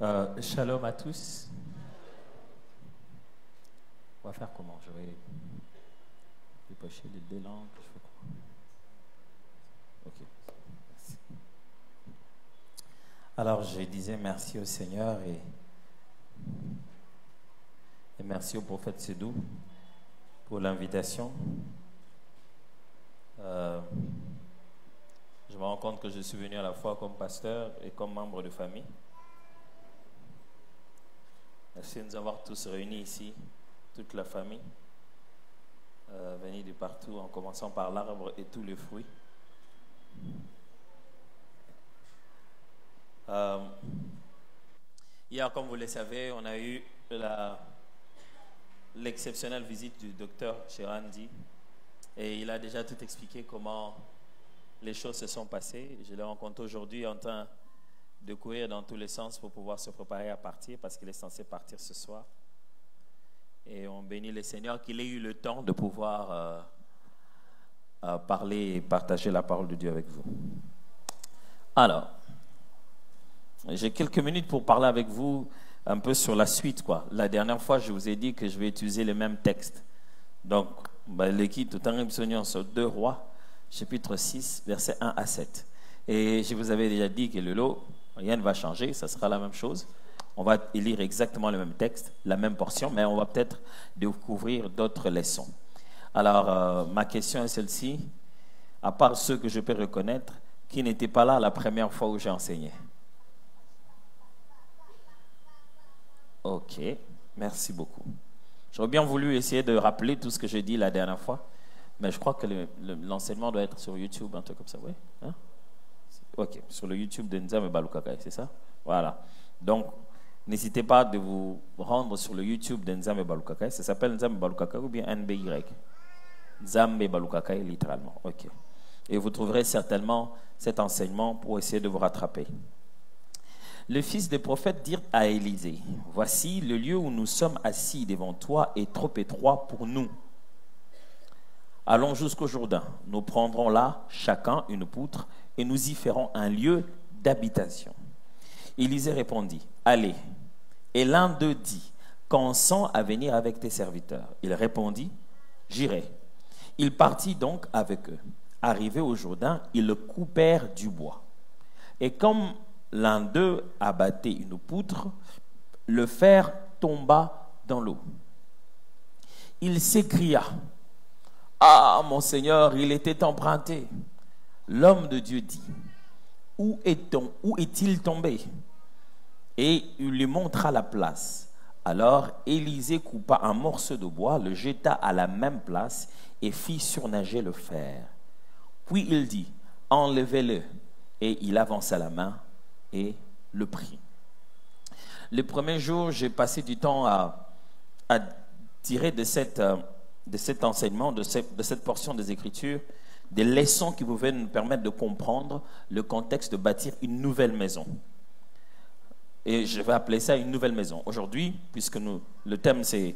Shalom à tous. On va faire comment? Je vais dépêcher les deux langues. Je fais quoi? Ok. Merci. Alors, je disais merci au Seigneur et merci au prophète Sédou pour l'invitation. Je me rends compte que je suis venu à la fois comme pasteur et comme membre de famille. Merci de nous avoir tous réunis ici, toute la famille, venus de partout, en commençant par l'arbre et tous les fruits. Hier, comme vous le savez, on a eu l'exceptionnelle visite du docteur Chirandi et il a déjà tout expliqué comment les choses se sont passées. Je l'ai rencontré aujourd'hui en train de courir dans tous les sens pour pouvoir se préparer à partir parce qu'il est censé partir ce soir. Et on bénit le Seigneur qu'il ait eu le temps de pouvoir parler et partager la parole de Dieu avec vous. Alors, j'ai quelques minutes pour parler avec vous un peu sur la suite, quoi. La dernière fois, je vous ai dit que je vais utiliser les mêmes textes. Donc, l'équipe tout en sur 2 Rois, chapitre 6, versets 1 à 7. Et je vous avais déjà dit que le lot, rien ne va changer, ça sera la même chose. On va lire exactement le même texte, la même portion, mais on va peut-être découvrir d'autres leçons. Alors, ma question est celle-ci. À part ceux que je peux reconnaître, qui n'étaient pas là la première fois où j'ai enseigné? Ok, merci beaucoup. J'aurais bien voulu essayer de rappeler tout ce que j'ai dit la dernière fois, mais je crois que l'enseignement doit être sur YouTube, un truc comme ça, oui? Hein? Ok, sur le YouTube de Nzambe Balukakai, c'est ça? Voilà. Donc, n'hésitez pas de vous rendre sur le YouTube de Nzambe Balukakai. Ça s'appelle Nzambe Balukakai ou bien NBY? Nzambe Balukakai, littéralement. Ok. Et vous trouverez certainement cet enseignement pour essayer de vous rattraper. Le fils des prophètes dit à Élisée, « Voici, le lieu où nous sommes assis devant toi est trop étroit pour nous. Allons jusqu'au Jourdain. Nous prendrons là chacun une poutre et nous y ferons un lieu d'habitation. » Élisée répondit, « Allez. » Et l'un d'eux dit, « Consens à venir avec tes serviteurs. » Il répondit, « J'irai. » Il partit donc avec eux. Arrivé au Jourdain, ils coupèrent du bois. Et comme l'un d'eux abattait une poutre, le fer tomba dans l'eau. Il s'écria, « Ah, mon Seigneur, il était emprunté. » L'homme de Dieu dit, « Où est-il tombé? » Et il lui montra la place. Alors Élisée coupa un morceau de bois, le jeta à la même place et fit surnager le fer. Puis il dit, « Enlevez-le. » Et il avança la main et le prit. Le premier jour, j'ai passé du temps à tirer de cet enseignement, de cette portion des Écritures, des leçons qui pouvaient nous permettre de comprendre le contexte de bâtir une nouvelle maison. Et je vais appeler ça une nouvelle maison. Aujourd'hui, puisque le thème c'est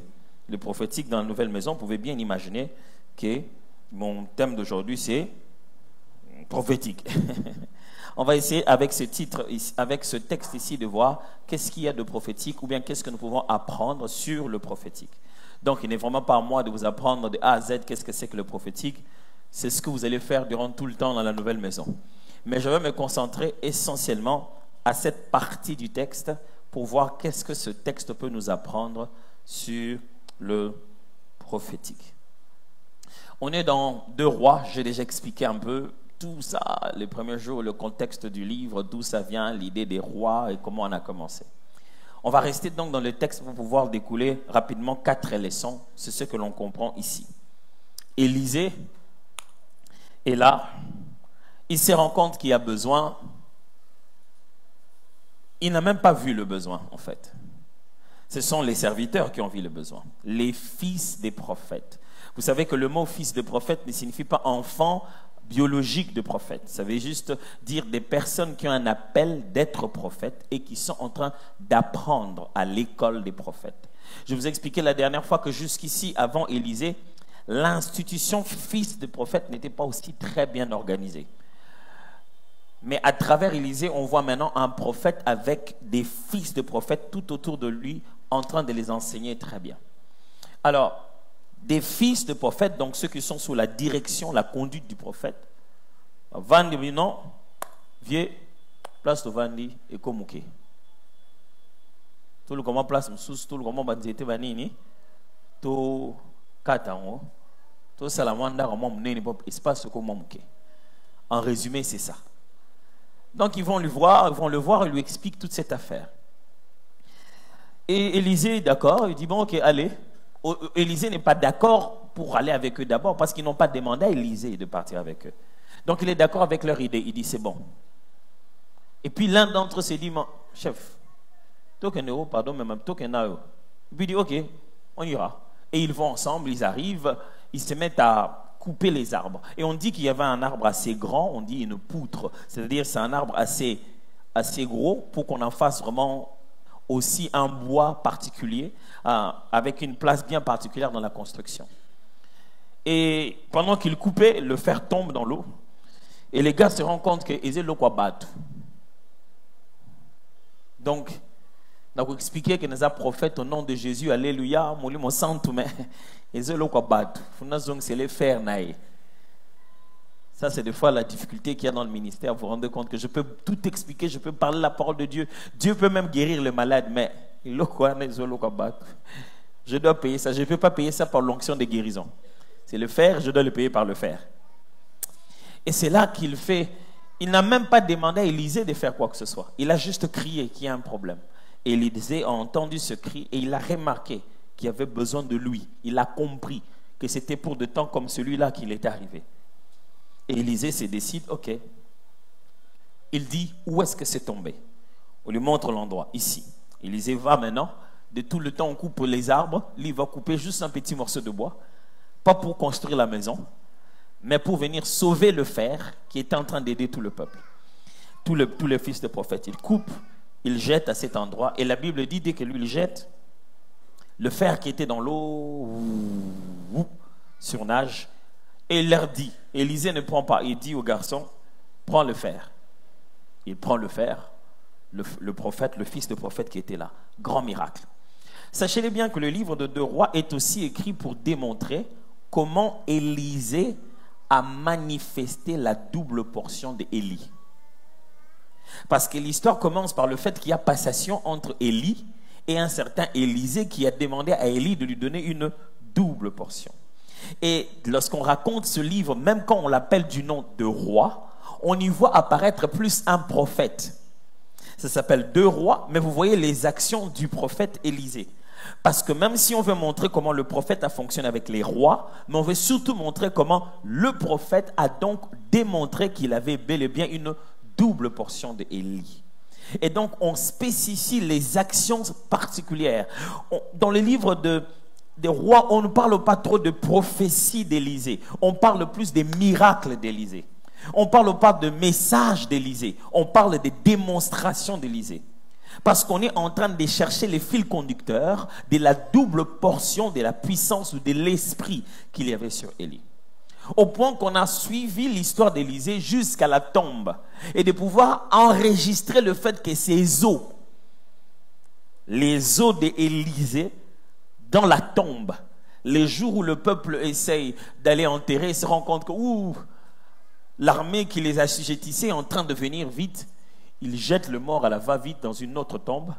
le prophétique dans la nouvelle maison, vous pouvez bien imaginer que mon thème d'aujourd'hui c'est prophétique. On va essayer avec ce titre, avec ce texte ici de voir qu'est-ce qu'il y a de prophétique ou bien qu'est-ce que nous pouvons apprendre sur le prophétique. Donc il n'est vraiment pas à moi de vous apprendre de A à Z qu'est-ce que c'est que le prophétique. C'est ce que vous allez faire durant tout le temps dans la nouvelle maison. Mais je vais me concentrer essentiellement à cette partie du texte pour voir qu'est-ce que ce texte peut nous apprendre sur le prophétique. On est dans 2 Rois, j'ai déjà expliqué un peu tout ça, les premiers jours, le contexte du livre, d'où ça vient, l'idée des rois et comment on a commencé. On va rester donc dans le texte pour pouvoir découler rapidement 4 leçons, c'est ce que l'on comprend ici. Élisée est là, il se rend compte qu'il y a besoin. Il n'a même pas vu le besoin, en fait. Ce sont les serviteurs qui ont vu le besoin. Les fils des prophètes. Vous savez que le mot fils de prophète ne signifie pas enfant biologique de prophète. Ça veut juste dire des personnes qui ont un appel d'être prophètes et qui sont en train d'apprendre à l'école des prophètes. Je vous ai expliqué la dernière fois que jusqu'ici, avant Élisée, l'institution fils de prophète n'était pas aussi très bien organisée. Mais à travers Élisée, on voit maintenant un prophète avec des fils de prophètes tout autour de lui, en train de les enseigner très bien. Alors, des fils de prophètes, donc ceux qui sont sous la direction, la conduite du prophète, Vandi, non, vieux, place de Vandi et Komouké. Tout le comment place Moussous, tout le comment Banzete Vanini, tout Katango, tout Salamanda, comment Mouné, espace comme Mouké. En résumé, c'est ça. Donc ils vont le voir et lui expliquent toute cette affaire. Et Élisée est d'accord, il dit bon ok, allez. Élisée n'est pas d'accord pour aller avec eux d'abord parce qu'ils n'ont pas demandé à Élisée de partir avec eux. Donc il est d'accord avec leur idée, il dit c'est bon. Et puis l'un d'entre eux s'est dit chef, tokeneo, pardon, même tokenao. Et puis il dit ok, on ira. Et ils vont ensemble, ils arrivent, ils se mettent à couper les arbres. Et on dit qu'il y avait un arbre assez grand, on dit une poutre. C'est-à-dire c'est un arbre assez gros pour qu'on en fasse vraiment aussi un bois particulier, avec une place bien particulière dans la construction. Et pendant qu'ils coupaient, le fer tombe dans l'eau. Et les gars se rendent compte qu'ils ont l'eau quoi battre. Donc, on a expliqué que nous avons prophète au nom de Jésus, alléluia, mon santo, mais ils ont l'eau quoi battre. C'est les fers naïs. Ça, c'est des fois la difficulté qu'il y a dans le ministère. Vous vous rendez compte que je peux tout expliquer, je peux parler la parole de Dieu. Dieu peut même guérir le malade, mais je dois payer ça. Je ne peux pas payer ça par l'onction de guérison. C'est le faire, je dois le payer par le faire. Et c'est là qu'il fait. Il n'a même pas demandé à Élisée de faire quoi que ce soit. Il a juste crié qu'il y a un problème. Et Élisée a entendu ce cri et il a remarqué qu'il y avait besoin de lui. Il a compris que c'était pour de temps comme celui-là qu'il était arrivé. Et Élisée se décide, ok. Il dit, où est-ce que c'est tombé? On lui montre l'endroit, ici. Élisée va maintenant, de tout le temps on coupe les arbres, lui il va couper juste un petit morceau de bois, pas pour construire la maison, mais pour venir sauver le fer qui est en train d'aider tout le peuple. Tous les fils de prophètes. Il coupe, il jette à cet endroit, et la Bible dit, dès que lui il jette, le fer qui était dans l'eau surnage, et il leur dit, Élisée ne prend pas, il dit au garçon, prends le fer. Il prend le fer, le prophète, le fils de prophète qui était là. Grand miracle. Sachez-le bien que le livre de 2 Rois est aussi écrit pour démontrer comment Élisée a manifesté la double portion d'Élie. Parce que l'histoire commence par le fait qu'il y a passation entre Élie et un certain Élisée qui a demandé à Élie de lui donner une double portion. Et lorsqu'on raconte ce livre, même quand on l'appelle du nom de roi, on y voit apparaître plus un prophète. Ça s'appelle 2 Rois, mais vous voyez les actions du prophète Élisée. Parce que même si on veut montrer comment le prophète a fonctionné avec les rois, mais on veut surtout montrer comment le prophète a donc démontré qu'il avait bel et bien une double portion d'Élie. Et donc on spécifie les actions particulières. Dans le livre des rois, on ne parle pas trop de prophétie d'Élisée. On parle plus des miracles d'Élisée. On ne parle pas de messages d'Élisée. On parle des démonstrations d'Élisée. Parce qu'on est en train de chercher les fils conducteurs de la double portion de la puissance ou de l'esprit qu'il y avait sur Élie. Au point qu'on a suivi l'histoire d'Élisée jusqu'à la tombe. Et de pouvoir enregistrer le fait que ces os, les os d'Élisée, dans la tombe, les jours où le peuple essaye d'aller enterrer, il se rend compte que l'armée qui les assujettissait est en train de venir vite. Ils jettent le mort à la va-vite dans une autre tombe.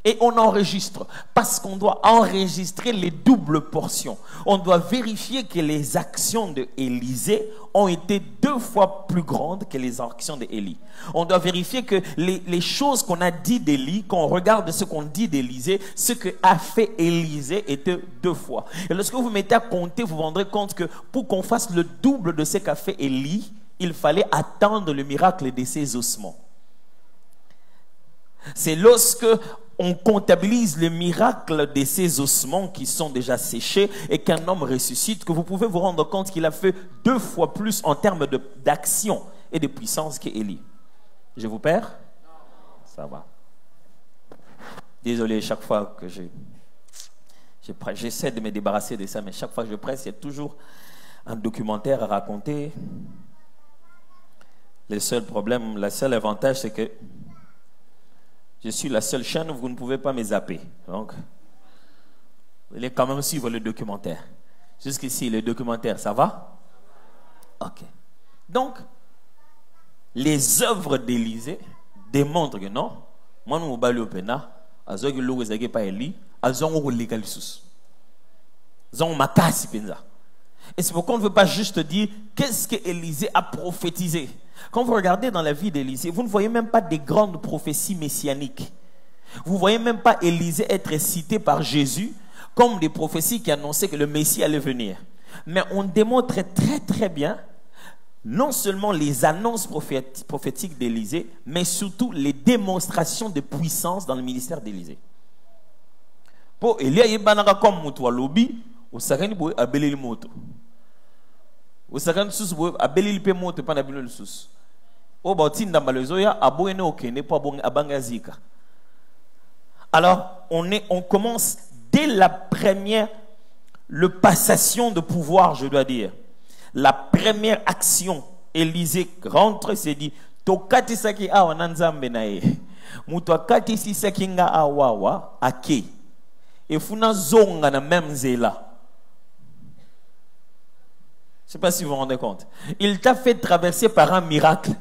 Et on enregistre, parce qu'on doit enregistrer les doubles portions. On doit vérifier que les actions d'Élisée ont été 2 fois plus grandes que les actions d'Élie. On doit vérifier que les choses qu'on a dit d'Élie, quand on regarde ce qu'on dit d'Élisée, ce qu'a fait Élisée était 2 fois. Et lorsque vous mettez à compter, vous vous rendrez compte que pour qu'on fasse le double de ce qu'a fait Élie, il fallait attendre le miracle de ses ossements. C'est lorsque on comptabilise le miracle de ces ossements qui sont déjà séchés et qu'un homme ressuscite, que vous pouvez vous rendre compte qu'il a fait 2 fois plus en termes d'action et de puissance qu'Élie. Je vous perds? Ça va. Désolé, chaque fois que j'essaie de me débarrasser de ça, mais chaque fois que je presse, il y a toujours un documentaire à raconter. Le seul problème, le seul avantage, c'est que je suis la seule chaîne où vous ne pouvez pas me zapper. Donc, vous allez quand même suivre le documentaire. Jusqu'ici, le documentaire, ça va? Ok. Donc, les œuvres d'Élysée démontrent que non, moi, nous sommes au Pena, nous sommes pas élis, nous sommes légalisés. Nous sommes makasi penza. Et c'est pourquoi on ne veut pas juste dire qu'est-ce qu'Élisée a prophétisé. Quand vous regardez dans la vie d'Élisée, vous ne voyez même pas des grandes prophéties messianiques. Vous ne voyez même pas Élisée être cité par Jésus comme des prophéties qui annonçaient que le Messie allait venir. Mais on démontre très très bien non seulement les annonces prophétiques d'Élisée, mais surtout les démonstrations de puissance dans le ministère d'Élisée. Pour Elia yebanaka comme mutu lobby, au sakani boy abeleli moto. Au sakani sus boy abeleli pe moto pa na bino le sus. O ba tinda malezoya aboyene okene pa bon abanga zika. Alors on commence dès la première passation de pouvoir, je dois dire. La première action, Élisée rentre et se dit tokati saki awa nanzambe na ye. Mutu akati si saki nga awawa ake. Et funa zonga na même zela. Je ne sais pas si vous vous rendez compte. Il t'a fait traverser par un miracle.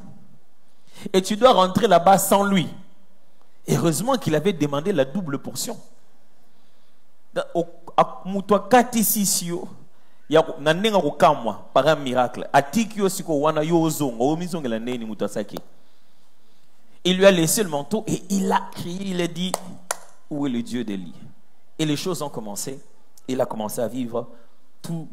Et tu dois rentrer là-bas sans lui. Heureusement qu'il avait demandé la double portion. Par un miracle. Il lui a laissé le manteau et il a crié, il a dit, où est le Dieu d'Élie? Et les choses ont commencé. Il a commencé à vivre toute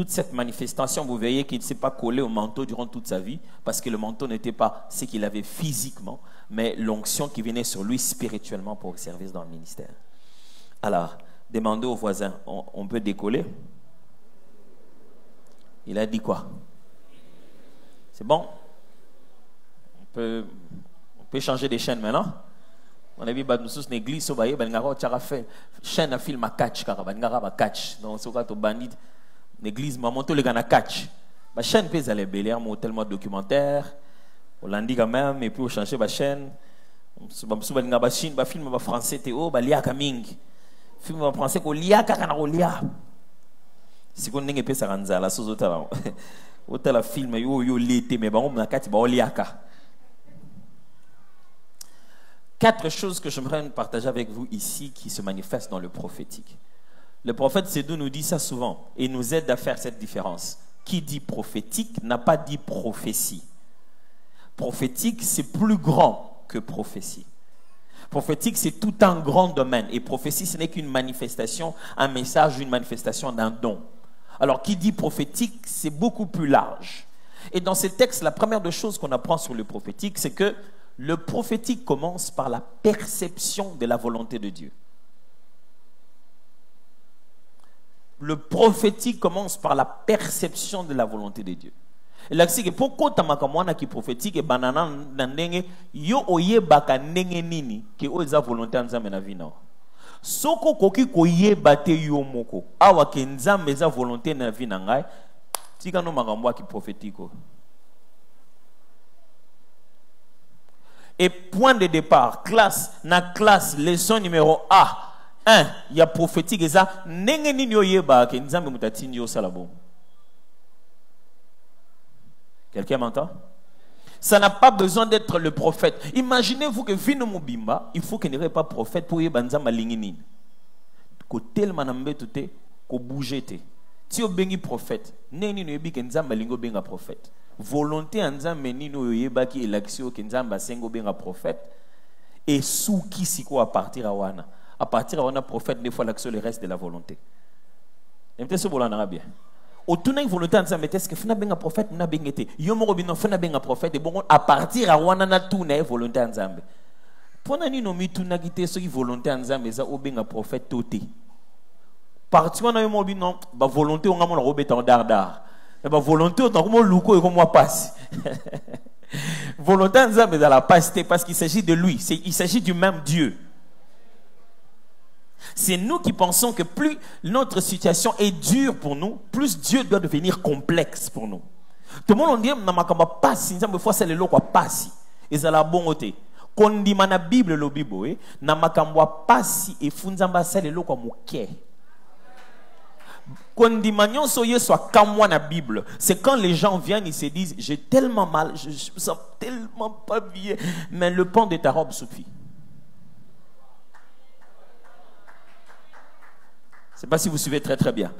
cette manifestation. Vous voyez qu'il ne s'est pas collé au manteau durant toute sa vie, parce que le manteau n'était pas ce qu'il avait physiquement, mais l'onction qui venait sur lui spirituellement pour le service dans le ministère. Alors, demandez aux voisins, on peut décoller? Il a dit quoi? C'est bon? On peut changer des chaînes maintenant? On a vu que nous l'église, nous avons fait chaîne à film à catch, catch. Donc, c'est quand on bandit l'église, maman, tout le gars catch. La chaîne peut aller bel air, tellement documentaire. On l'a dit quand même, et puis on change la chaîne. On film français, Théo, liaka ming. Film français, ko liaka kana ko lia. Si on n'est pas ça ranza la sous autant. Autant la film yo l'été, mais bon, on a quatre liaka. 4 choses que j'aimerais partager avec vous ici qui se manifestent dans le prophétique. Le prophète Sédou nous dit ça souvent et nous aide à faire cette différence. Qui dit prophétique n'a pas dit prophétie. Prophétique, c'est plus grand que prophétie. Prophétique, c'est tout un grand domaine. Et prophétie, ce n'est qu'une manifestation, un message, une manifestation d'un don. Alors, qui dit prophétique, c'est beaucoup plus large. Et dans ces textes, la première des choses qu'on apprend sur le prophétique, c'est que le prophétique commence par la perception de la volonté de Dieu. Le prophétique commence par la perception de la volonté de Dieu. Et là, c'est que pourquoi tu qui prophétique et banana nandenge yo oye baka nenge nini que oza volonté nzambe na vie na. Soko koki koye bate yo moko awa ke nzambe za volonté na vie na ngai tika no makambo ki prophétique. Et point de départ, classe, leçon numéro A. 1, il y a prophétique et ça. Quelqu'un m'entend? Ça n'a pas besoin d'être le prophète. Imaginez-vous que Vino Mubimba, il faut qu'il n'y ait pas prophète pour y banzama lingini. Côté le manambe tout ko bougete. Si on bengi prophète, neni no yebi kenzamba lingo benga prophète. Volonté nzambe nino yebaki élection kenzamba sengo benga prophète et sous qui siko à partir à wana. À partir à wana prophète des fois l'action le reste de la volonté. N'importe ce bolan arabien. Au tout n'a volonté nzambe est-ce que fina benga prophète na bengete. Yo mo robino fina benga prophète et bon à partir à wana na tout na volonté nzambe. Pona ni no mi tout na gité ce qui volonté nzambe za obenga prophète toté. Partir na yo mo bino ba volonté on ngamo na robeta dardar. La volonté, on a comme louko et comme moi passe. Volonté, mais dans la passe, parce qu'il s'agit de lui. Il s'agit du même Dieu. C'est nous qui pensons que plus notre situation est dure pour nous, plus Dieu doit devenir complexe pour nous. Tout le monde dit na makamba pasi nzambe fois c'est le loko pasi ezala bongote kondima na Bible lo Bible na makamba pasi e funzamba c'est le loko moke kondima nyonso yeso akamwa na Bible c'est quand les gens viennent ils se disent j'ai tellement mal je me sens tellement pas bien mais le pan de ta robe suffit. Je ne sais pas si vous suivez très très bien.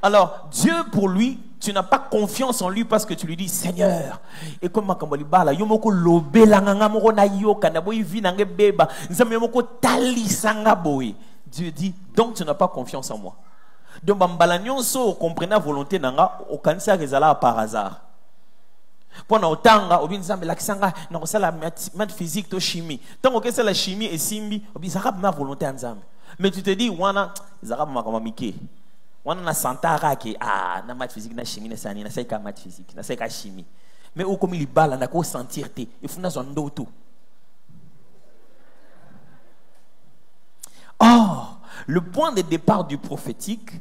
Alors, Dieu pour lui, tu n'as pas confiance en lui parce que tu lui dis Seigneur. Et comme Makambali yomoko lobe langanga moko na yoka na boy vi nange beba, nzambe yomoko talisanga boy. Dieu dit donc tu n'as pas confiance en moi. Donc bambala nyonso comprenez la volonté nanga okanisa rezala par hasard. Pendant otanga obi nzambe lakisanga na kosala maths physique to chimie. Tant que c'est la chimie et simbi, obi ça ma volonté nzambe. Mais tu te dis wana zara makamba mike. On a santara qui na maths physique na chimie na sani na saika maths physique na saika chimie mais au comme il bala na ko sentir te il faut na zondo tout. Or le point de départ du prophétique,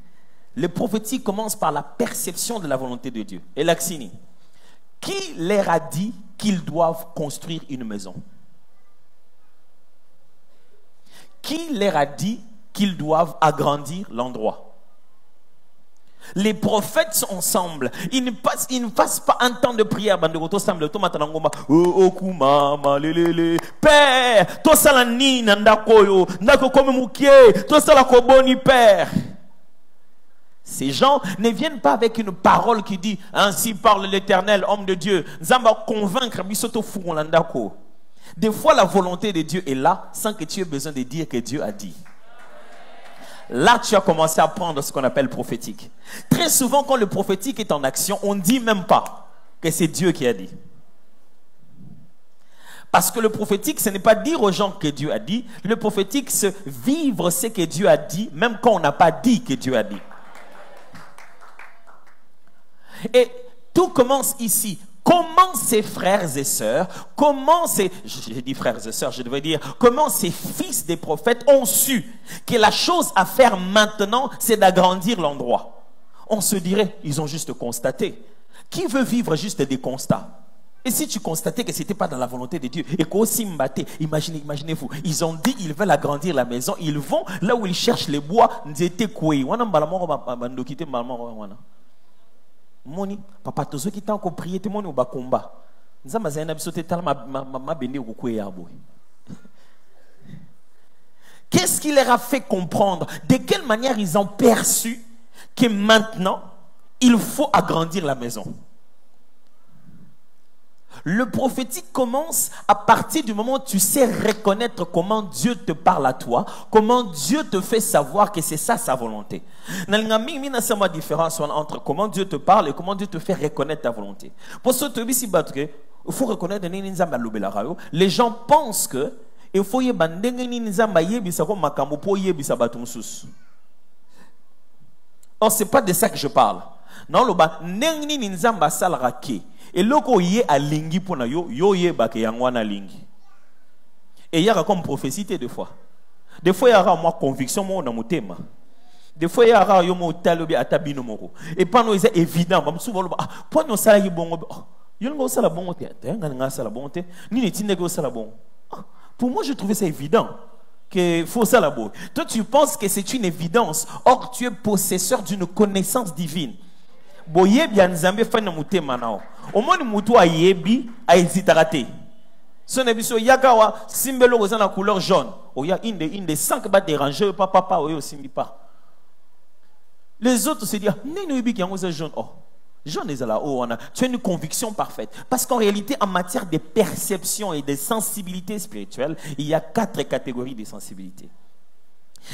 le prophétique commence par la perception de la volonté de Dieu. Et Laxini, qui leur a dit qu'ils doivent construire une maison? Qui leur a dit qu'ils doivent agrandir l'endroit? Les prophètes sont ensemble. Ils ne passent pas un temps de prière. Père, toi ça la nina ndakoyo, ndako comme moukié, toi ça la koboni père. Ces gens ne viennent pas avec une parole qui dit ainsi parle l'Éternel, homme de Dieu. Nzamba convaincre bisoto fou landako. Des fois la volonté de Dieu est là sans que tu aies besoin de dire que Dieu a dit. Là, tu as commencé à prendre ce qu'on appelle prophétique. Très souvent, quand le prophétique est en action, on ne dit même pas que c'est Dieu qui a dit. Parce que le prophétique, ce n'est pas dire aux gens que Dieu a dit. Le prophétique, c'est vivre ce que Dieu a dit, même quand on n'a pas dit que Dieu a dit. Et tout commence ici. Comment ces frères et sœurs, j'ai dit frères et sœurs, je devrais dire, comment ces fils des prophètes ont su que la chose à faire maintenant, c'est d'agrandir l'endroit? On se dirait, ils ont juste constaté. Qui veut vivre juste des constats? Et si tu constatais que ce n'était pas dans la volonté de Dieu, et qu'aussi mbaté, imaginez-vous, ils ont dit, ils veulent agrandir la maison, ils vont là où ils cherchent les bois, Moni, papa tozo qui t'a encore prié te moni au bakomba. Nzamba zaina bisote tala ma bende okuko ya boy. Qu'est-ce qui leur a fait comprendre? De quelle manière ils ont perçu que maintenant il faut agrandir la maison? Le prophétique commence à partir du moment où tu sais reconnaître comment Dieu te parle à toi, comment Dieu te fait savoir que c'est ça sa volonté. Il y a une différence entre comment Dieu te parle et comment Dieu te fait reconnaître ta volonté. Pour ce il faut reconnaître les gens pensent que il faut or c'est pas de ça que je parle. Non, et loko yé a lingi pour na yo yé ba ke yangwana lingi. Et il y a comme prophétie des fois. Des fois il y a moi conviction moi na motema. Des fois il y a yo mo talobi atabino moko. Et pendant c'est évident ba souvent ah pour nous ça y bongo. Yo ngo sala bongo te. Nga sala bongo te. Ni ne tinde go sala bongo. Pour moi je trouvais ça évident que faut ça la bongo. Toi tu penses que c'est une évidence. Or tu es possesseur d'une connaissance divine. Boye bien nzambe fa na motema nao. Omoni mutu ayebi aezitarate. Son ebiso yakawa simbelo kozana na couleur jaune. Oya une des 5 ba déranger papa oyo simbi pas. Les autres se disent neno yebi ki yango jaune. Oh. Jaune ezala oh on a tu as une conviction parfaite parce qu'en réalité en matière de perception et de sensibilité spirituelle, il y a 4 catégories de sensibilité.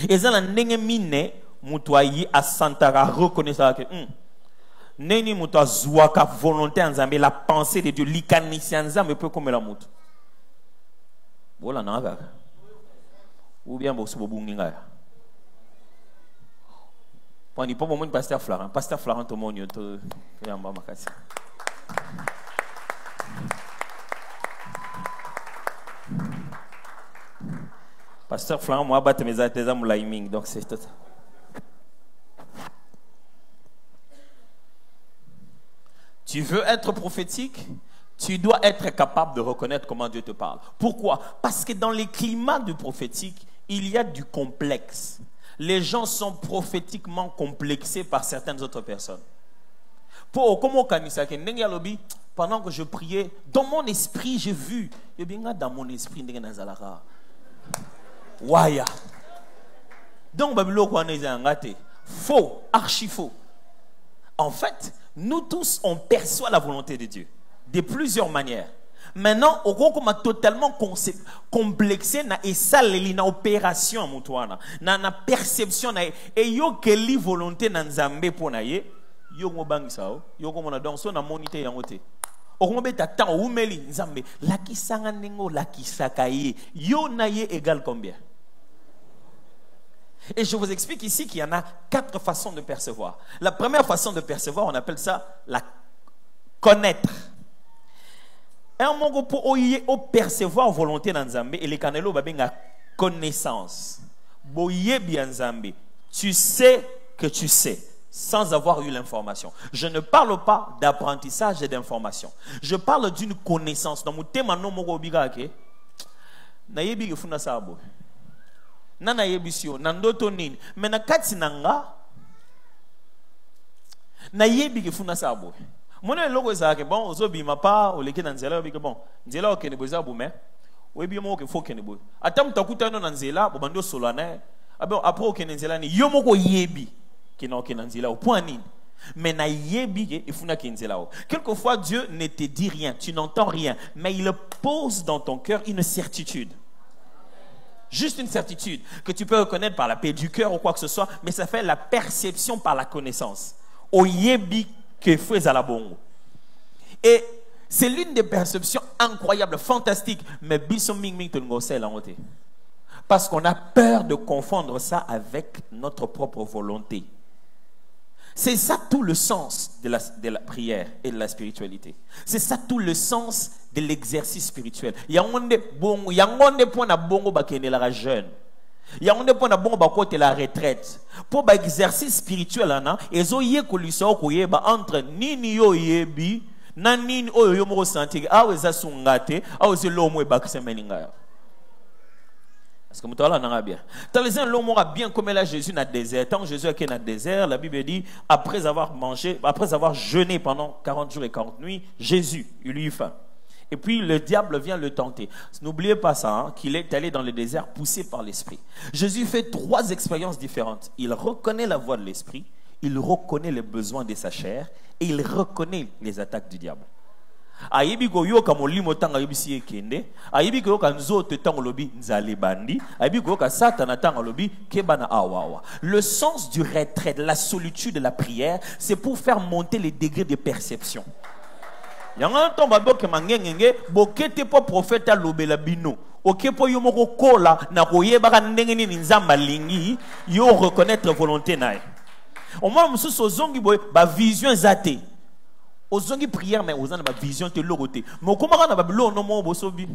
Ezala ndenge mine mutu ayi asantara reconnaître que neni mutu azwaka volonté nzambe la pensée de Dieu likanisi nzambe peut comme la mutu bola nanga ou bien bo subo bunginga poni po mon pasteur Florent to monyo to yamba makasi pasteur Florent moi batte mes ateza mulaiming donc c'est tout. Tu veux être prophétique? Tu dois être capable de reconnaître comment Dieu te parle. Pourquoi? Parce que dans les climats du prophétique, il y a du complexe. Les gens sont prophétiquement complexés par certaines autres personnes. Pendant que je priais, dans mon esprit, j'ai vu. Dans mon esprit, Waya. Donc, faux, archi faux. En fait, nous tous, on perçoit la volonté de Dieu de plusieurs manières. Maintenant, on a totalement complexé et ça, na opération na perception et yo quelle volonté na nzambe pour na ye yo ngobang sao yo ko mona donc so na monité yangote okomobeta temps umeli nzambe la kisanga ningo la kisaka ye yo na ye égal combien? Et je vous explique ici qu'il y en a 4 façons de percevoir. La première façon de percevoir, on appelle ça la connaître. Un mot pour percevoir volonté dans Nzambe et les canelo babenga connaissance. Boye bien Nzambe. Tu sais que tu sais sans avoir eu l'information. Je ne parle pas d'apprentissage et d'information. Je parle d'une connaissance. Dans mon thème non mo biga ke. Na yebi ke funda sabo. Nana yebisio nandoto nini. Mais na kati nanga na yebi ke funda sabo. Mon logo zake bon ozobi mapa oleke na nzela bike bon nzela okene boza bume webi mo ke fokene bo atam takuta no na nzela bo bando solana abo après okene nzela ni yo moko yebi ke na okene nzela au point nini mais na yebi ke ifuna ke nzela o. Quelquefois Dieu ne te dit rien, tu n'entends rien, mais il pose dans ton cœur une certitude. Juste une certitude que tu peux reconnaître par la paix du cœur ou quoi que ce soit, mais ça fait la perception par la connaissance. O yebi que fait à la bongo. Et c'est l'une des perceptions incroyables, fantastiques, mais parce qu'on a peur de confondre ça avec notre propre volonté. C'est ça tout le sens de la prière et de la spiritualité. C'est ça tout le sens de l'exercice spirituel. Yangonde point na bongo bakene la jeune. Yangonde point na bongo bakote la retraite. Pour l'exercice spirituel ana ezo ye ko liso ko yeba entre nini yo yebi na nini oyo yo mo sentir aweza sungate aweze lomo e baksemeninga. Est-ce que vous avez bien? Dans l'homme a bien comme là Jésus dans le désert. Tant que Jésus est dans le désert, la Bible dit, après avoir mangé, après avoir jeûné pendant 40 jours et 40 nuits, Jésus, il eut faim. Et puis le diable vient le tenter. N'oubliez pas ça, hein, qu'il est allé dans le désert poussé par l'esprit. Jésus fait 3 expériences différentes. Il reconnaît la voix de l'esprit, il reconnaît les besoins de sa chair et il reconnaît les attaques du diable. Ayibi ko yoka molimo tanga yibisi ekende ayibi ko yoka nzoto tanga lobi nzali bandi ayibi ko yoka satana tanga lobi kebana awawa. Le sens du retrait, de la solitude, de la prière, c'est pour faire monter les degrés de perception. Yanga tomba boke mangengenge bokete po prophète lobela bino okepo yo moko kola na koyeba ndenge nini nzamba lingi yo reconnaître volonté nae. Au moins mususu zongi boy ba vision zate. Ozongi prière mais ozana ba vision te loroté. Mais comment on a lo no mo bosobi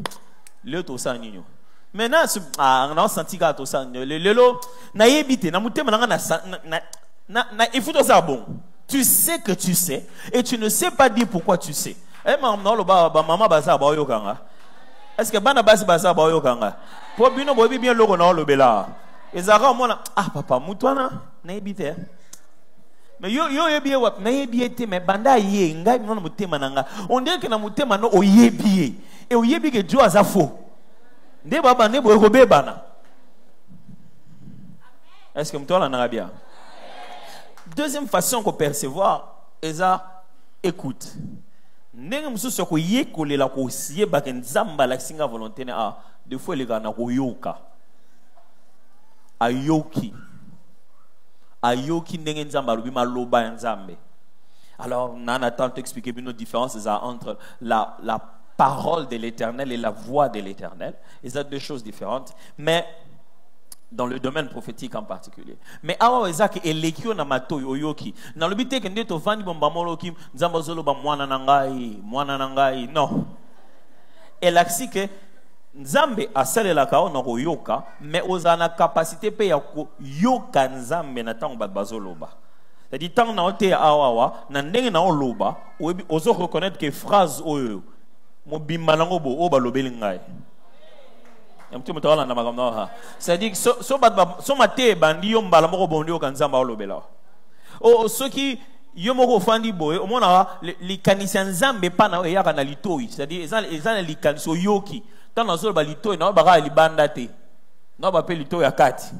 le to sa ninyo. Maintenant on a senti ka to sa lelo na yebite na mutema na il faut to ça bon. Tu sais que tu sais et tu ne sais pas dire pourquoi tu sais. Eh maman lo ba maman ba sa ba yo kanga. Est-ce que bana basi ba sa ba yo kanga? Po bino bo bien loko na lo bela. Ezara mona papa mutwana na yebite. Mais yo yebiye wat na yebiye te mais banda ye ngai mona mutema nanga on dirait que na mutema no oyebiye et oyebi que Dieu aza faux nde baba ne boye ko bebana. Est-ce que mtola na bien? Deuxième façon qu'on percevoir est ça écoute. Ndenge mususu ko yekolela ko siye ba nzamba la singa volonté na des fois les gars na ko yoka ayoki ayoki ndenge nzamba lobi maloba nzambe. Alors on a tant d'expliquer une différence entre la parole de l'Éternel et la voix de l'Éternel. Et ça 2 choses différentes, mais dans le domaine prophétique en particulier. Mais awa ezaki elekio na mato yoyoki na lobi te kende to vandi bomba moloki nzamba zoloba mwana nangai non. Elaksi ke Nzambe asalela ka ona ko yoka mais ozana capacité pe ya ko yoka nzambe na tango bazoloba. C'est-à-dire, tant que tu es à Awawa, tu na loba, ozo reconnaître que phrase oyo, mo bimalango bo oba lobelingai. C'est-à-dire que so mate bandi yo mbala moko bondi o kanzamba olobela. O ceux qui yo moko fandi boye, o mona li kanisa nzambe pa na ya kana litoi, c'est-à-dire ezana li kaniso yoki. Tant na zo ba litoi na ba ga li banda te. Na ba pe litoi ya kati.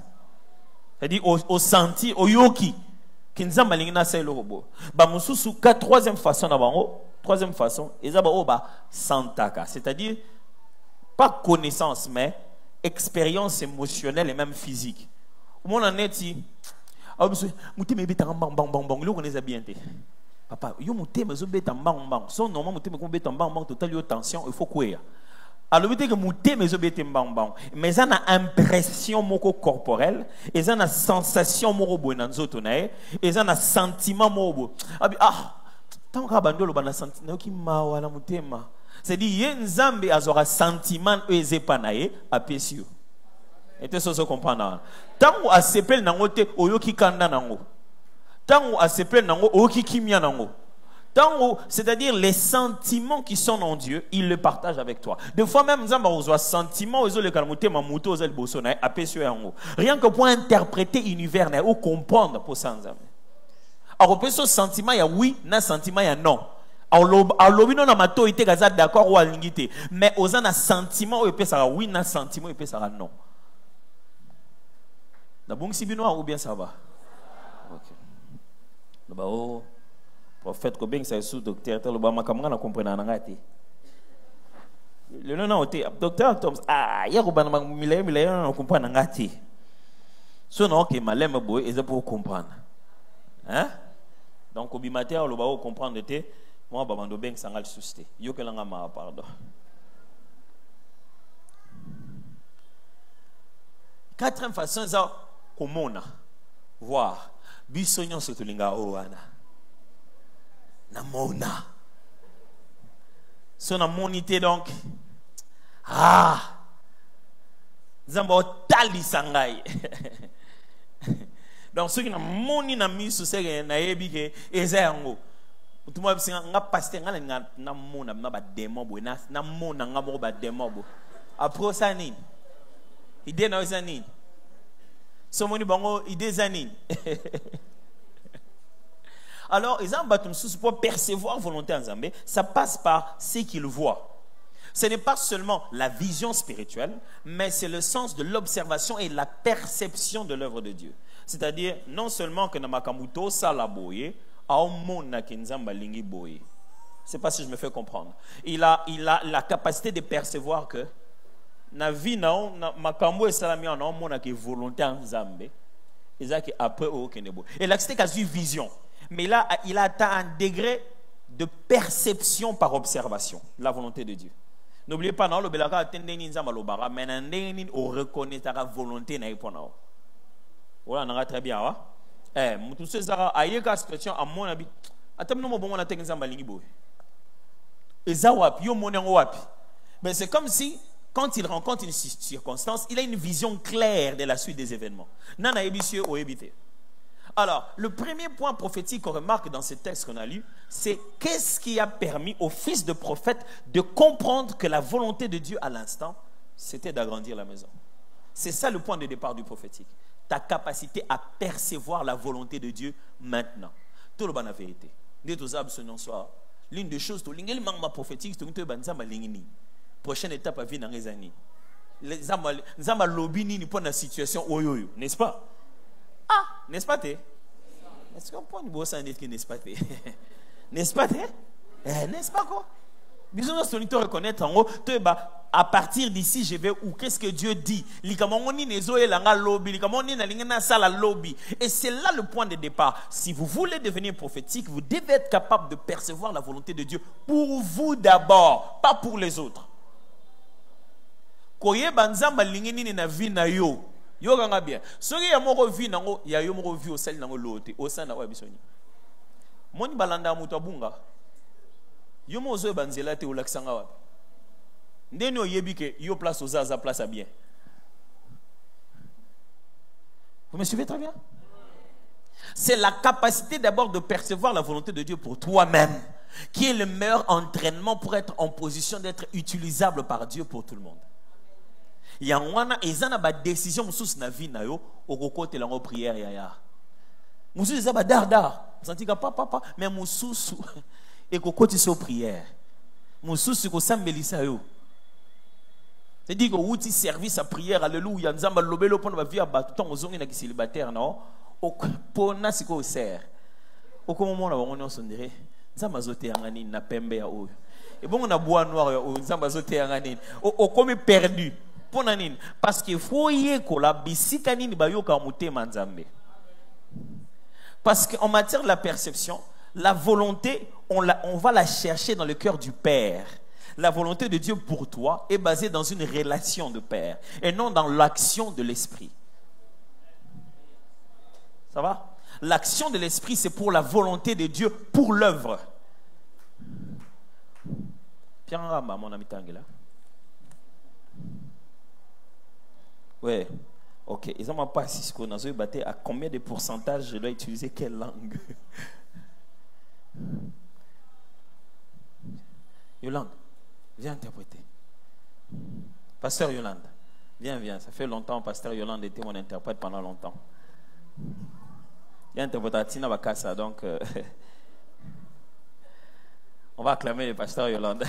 C'est-à-dire au senti, au yoki. Kinzamba lingina sa lobo. Ba mususu ka troisième façon na bango, troisième façon, ezaba oba santaka, c'est-à-dire pas connaissance, mais expérience émotionnelle et même physique. Mon année, mouté me beta bang bang bang bang, le connaît bien. Papa, yo mouté me zo beta bang bang. Son normal mouté me beta bang bang total yo tension, il faut quoi? Alors mouté que mouté me zo beta bang bang, mais ça a impression moko corporelle, et ça a sensation moko bonanzo tonae, et ça a sentiment moko. Ah, tant que bandolo bana sentiment qui ma wala mouté ma. C'est-à-dire, il y a un Zambé azora sentiment ezepanaye à pesio. Et tu sais comprendre. Tant qu'on a sepel nangote oyoki kanda nango. Tant qu'on a sepel nango oyoki kimia nango. Tant c'est-à-dire les sentiments qui sont en Dieu, il le partage avec toi. Des fois même Zamba ozoa sentiments ozo le kalmote mamuto ozo le bosona à pesio yango. Rien que pour interpréter l'univers ou comprendre pour ça Zambé. Alors peso sentiment ya oui, na sentiment ya non. Alors, na mato ite gaza d'accord ou alingité, mais aux un sentiment ou ça oui, na sentiment et ça non. Na bon si binois ou bien ça va. OK. Le bao prophète ko ben ça sous docteur le ba makamanga na comprendre na ngati. Le non oté docteur Thomas ya ko ban milay na comprendre na ngati. So non que malem boy et ça pour comprendre. Hein? Donc au bimateur le bao comprendre te moi, je vais vous dire que je vais vous pardon. Quatrième façon, c'est comment voir. Bisogno sotto linga oana. Na mona. Son amonité donc. Ah. Zamba tali sangai. Donc ceux qui n'ont moni na misu sege na yebi ke ezayango. Tout le monde nga pasteur nga mona na ba démon bo na mona nga mo ba démon bo après ça nini idée na ça nini so moni bango idée ça nini. Alors ils ont battu pour percevoir volonté en Zambé, ça passe par ce qu'ils voient. Ce n'est pas seulement la vision spirituelle, mais c'est le sens de l'observation et la perception de l'œuvre de Dieu. C'est-à-dire non seulement que na makamuto ça la boye. C'est pas si je me fais comprendre. Il a la capacité de percevoir que na vie na makambo esalami na mona ke volonté en Zambé. Et après au Kenebo. Et là c'était quasi vision. Mais là il a atteint un degré de perception par observation, la volonté de Dieu. N'oubliez pas non le belaka tendeni nzamba lobara mais ndeni o reconnaître la volonté na ipona. Voilà on a très bien wa. Mutu sezara ayeka situation à mon habit atamno mo bomona tenga nzamba lingi boy eza wapi yo monengo wapi. Mais c'est comme si quand il rencontre une circonstance il a une vision claire de la suite des événements nana ebisieux o ebité. Alors le premier point prophétique qu'on remarque dans ce texte qu'on a lu, c'est qu'est-ce qui a permis au fils de prophète de comprendre que la volonté de Dieu à l'instant c'était d'agrandir la maison. C'est ça le point de départ du prophétique. Ta capacité à percevoir la volonté de Dieu maintenant. Tout le bon la vérité. L'une des choses, prophétique, prochaine étape à vie dans les années. Les âmes lobby pour la situation, n'est-ce pas? Ah, n'est-ce pas? Est-ce qu'on peut nous dire que n'est-ce pas? N'est-ce pas? N'est-ce pas quoi? Bisous solito reconnaître en haut, à partir d'ici je vais où? Qu'est-ce que Dieu dit? Et c'est là le point de départ. Si vous voulez devenir prophétique, vous devez être capable de percevoir la volonté de Dieu pour vous d'abord, pas pour les autres. Koye banzamba lingeni na vie na yo. Yo ganga bien. Soki ya moko vie nango, ya yo moko vie au sel nango lote, au sein na wa bisoni. Moni balanda mutu abunga. Yo mo zo banzela te olaksanga wapi. Ndeni oyebi ke yo place aux aza place à bien. Vous me suivez très bien? C'est la capacité d'abord de percevoir la volonté de Dieu pour toi-même, qui est le meilleur entraînement pour être en position d'être utilisable par Dieu pour tout le monde. Il y a une décision dans la vie, au côté de la prière. Moussou c'est ça dar senti que papa mais moussou et ko côté so prière moussou c'est ko sambelisa yo c'est dit que outil service à prière alléluia nzamba lobelo pona ba vie abatu tant ozongi na célibataire non pona siko ser okomo mona bango nyonso ndire nzamba zote yanga nini na pembe ya oyo et bon on a bois noir ya oyo nzamba zote yanga nini okomi perdu pona nini parce que foyer ko la bisika nini bayoka mutema nzambe. Parce qu'en matière de la perception, la volonté, on va la chercher dans le cœur du Père. La volonté de Dieu pour toi est basée dans une relation de Père et non dans l'action de l'Esprit. Ça va? L'action de l'Esprit, c'est pour la volonté de Dieu, pour l'œuvre. Pierre Ramba, mon ami Tangela. Ouais. Ok, ils n'ont pas si ce qu'on a battu. À combien de pourcentage je dois utiliser quelle langue? Yolande, viens interpréter. Pasteur Yolande, viens. Ça fait longtemps, Pasteur Yolande était mon interprète pendant longtemps. Il y a un interprète Tina Bakassa, donc on va acclamer le Pasteur Yolande.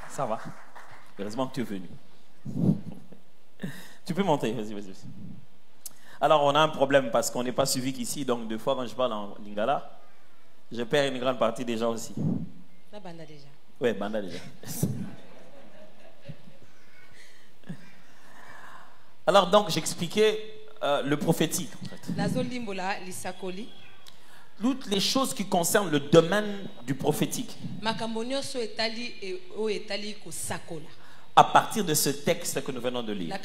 Ça va. Heureusement que tu es venu. Tu peux monter, vas-y. Alors, on a un problème parce qu'on n'est pas suivi qu'ici. Donc, deux fois, quand je parle en lingala, je perds une grande partie des gens aussi. La banda déjà. Oui, banda déjà. Alors, donc, j'expliquais le prophétique. En fait. Toutes les choses qui concernent le domaine du prophétique. À partir de ce texte que nous venons de lire.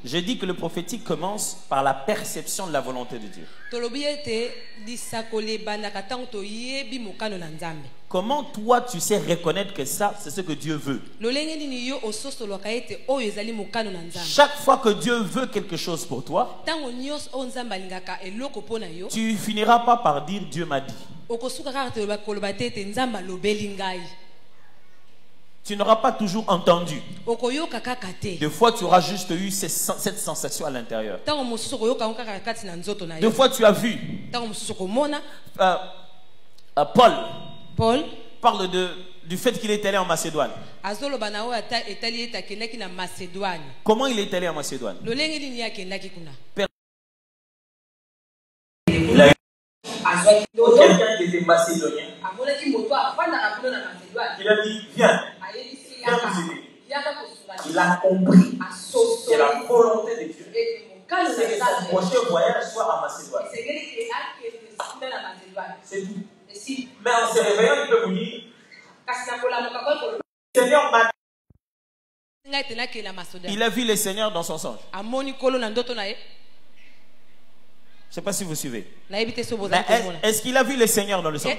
Je dis que le prophétique commence par la perception de la volonté de Dieu. Comment toi tu sais reconnaître que ça, c'est ce que Dieu veut? Chaque fois que Dieu veut quelque chose pour toi, tu finiras pas par dire Dieu m'a dit. Tu n'auras pas toujours entendu. Des fois, tu auras juste eu cette sensation à l'intérieur. Des fois, tu as vu. Paul parle du fait qu'il est allé en Macédoine. Comment il est allé en Macédoine? Il a eu quelqu'un qui était macédonien. Il a dit, viens nous aider. Il a compris que la volonté de Dieu, c'est que son prochain voyage soit en Macédoine. C'est tout. Mais en se réveillant, il peut vous dire, le Seigneur m'a dit. Il a vu le Seigneur dans son songe. Je ne sais pas si vous suivez. Est-ce qu'il a vu le Seigneur dans le songe?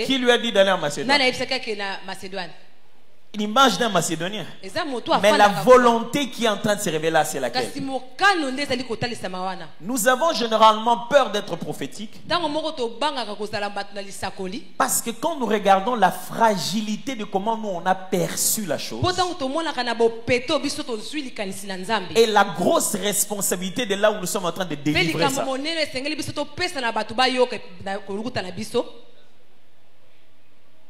Qui lui a dit d'aller en Macédoine? Une image d'un Macédonien. Mais la volonté qui est en train de se révéler, c'est laquelle? Nous avons généralement peur d'être prophétiques. Parce que quand nous regardons la fragilité de comment nous on a perçu la chose. Et la grosse responsabilité de là où nous sommes en train de délivrer ça.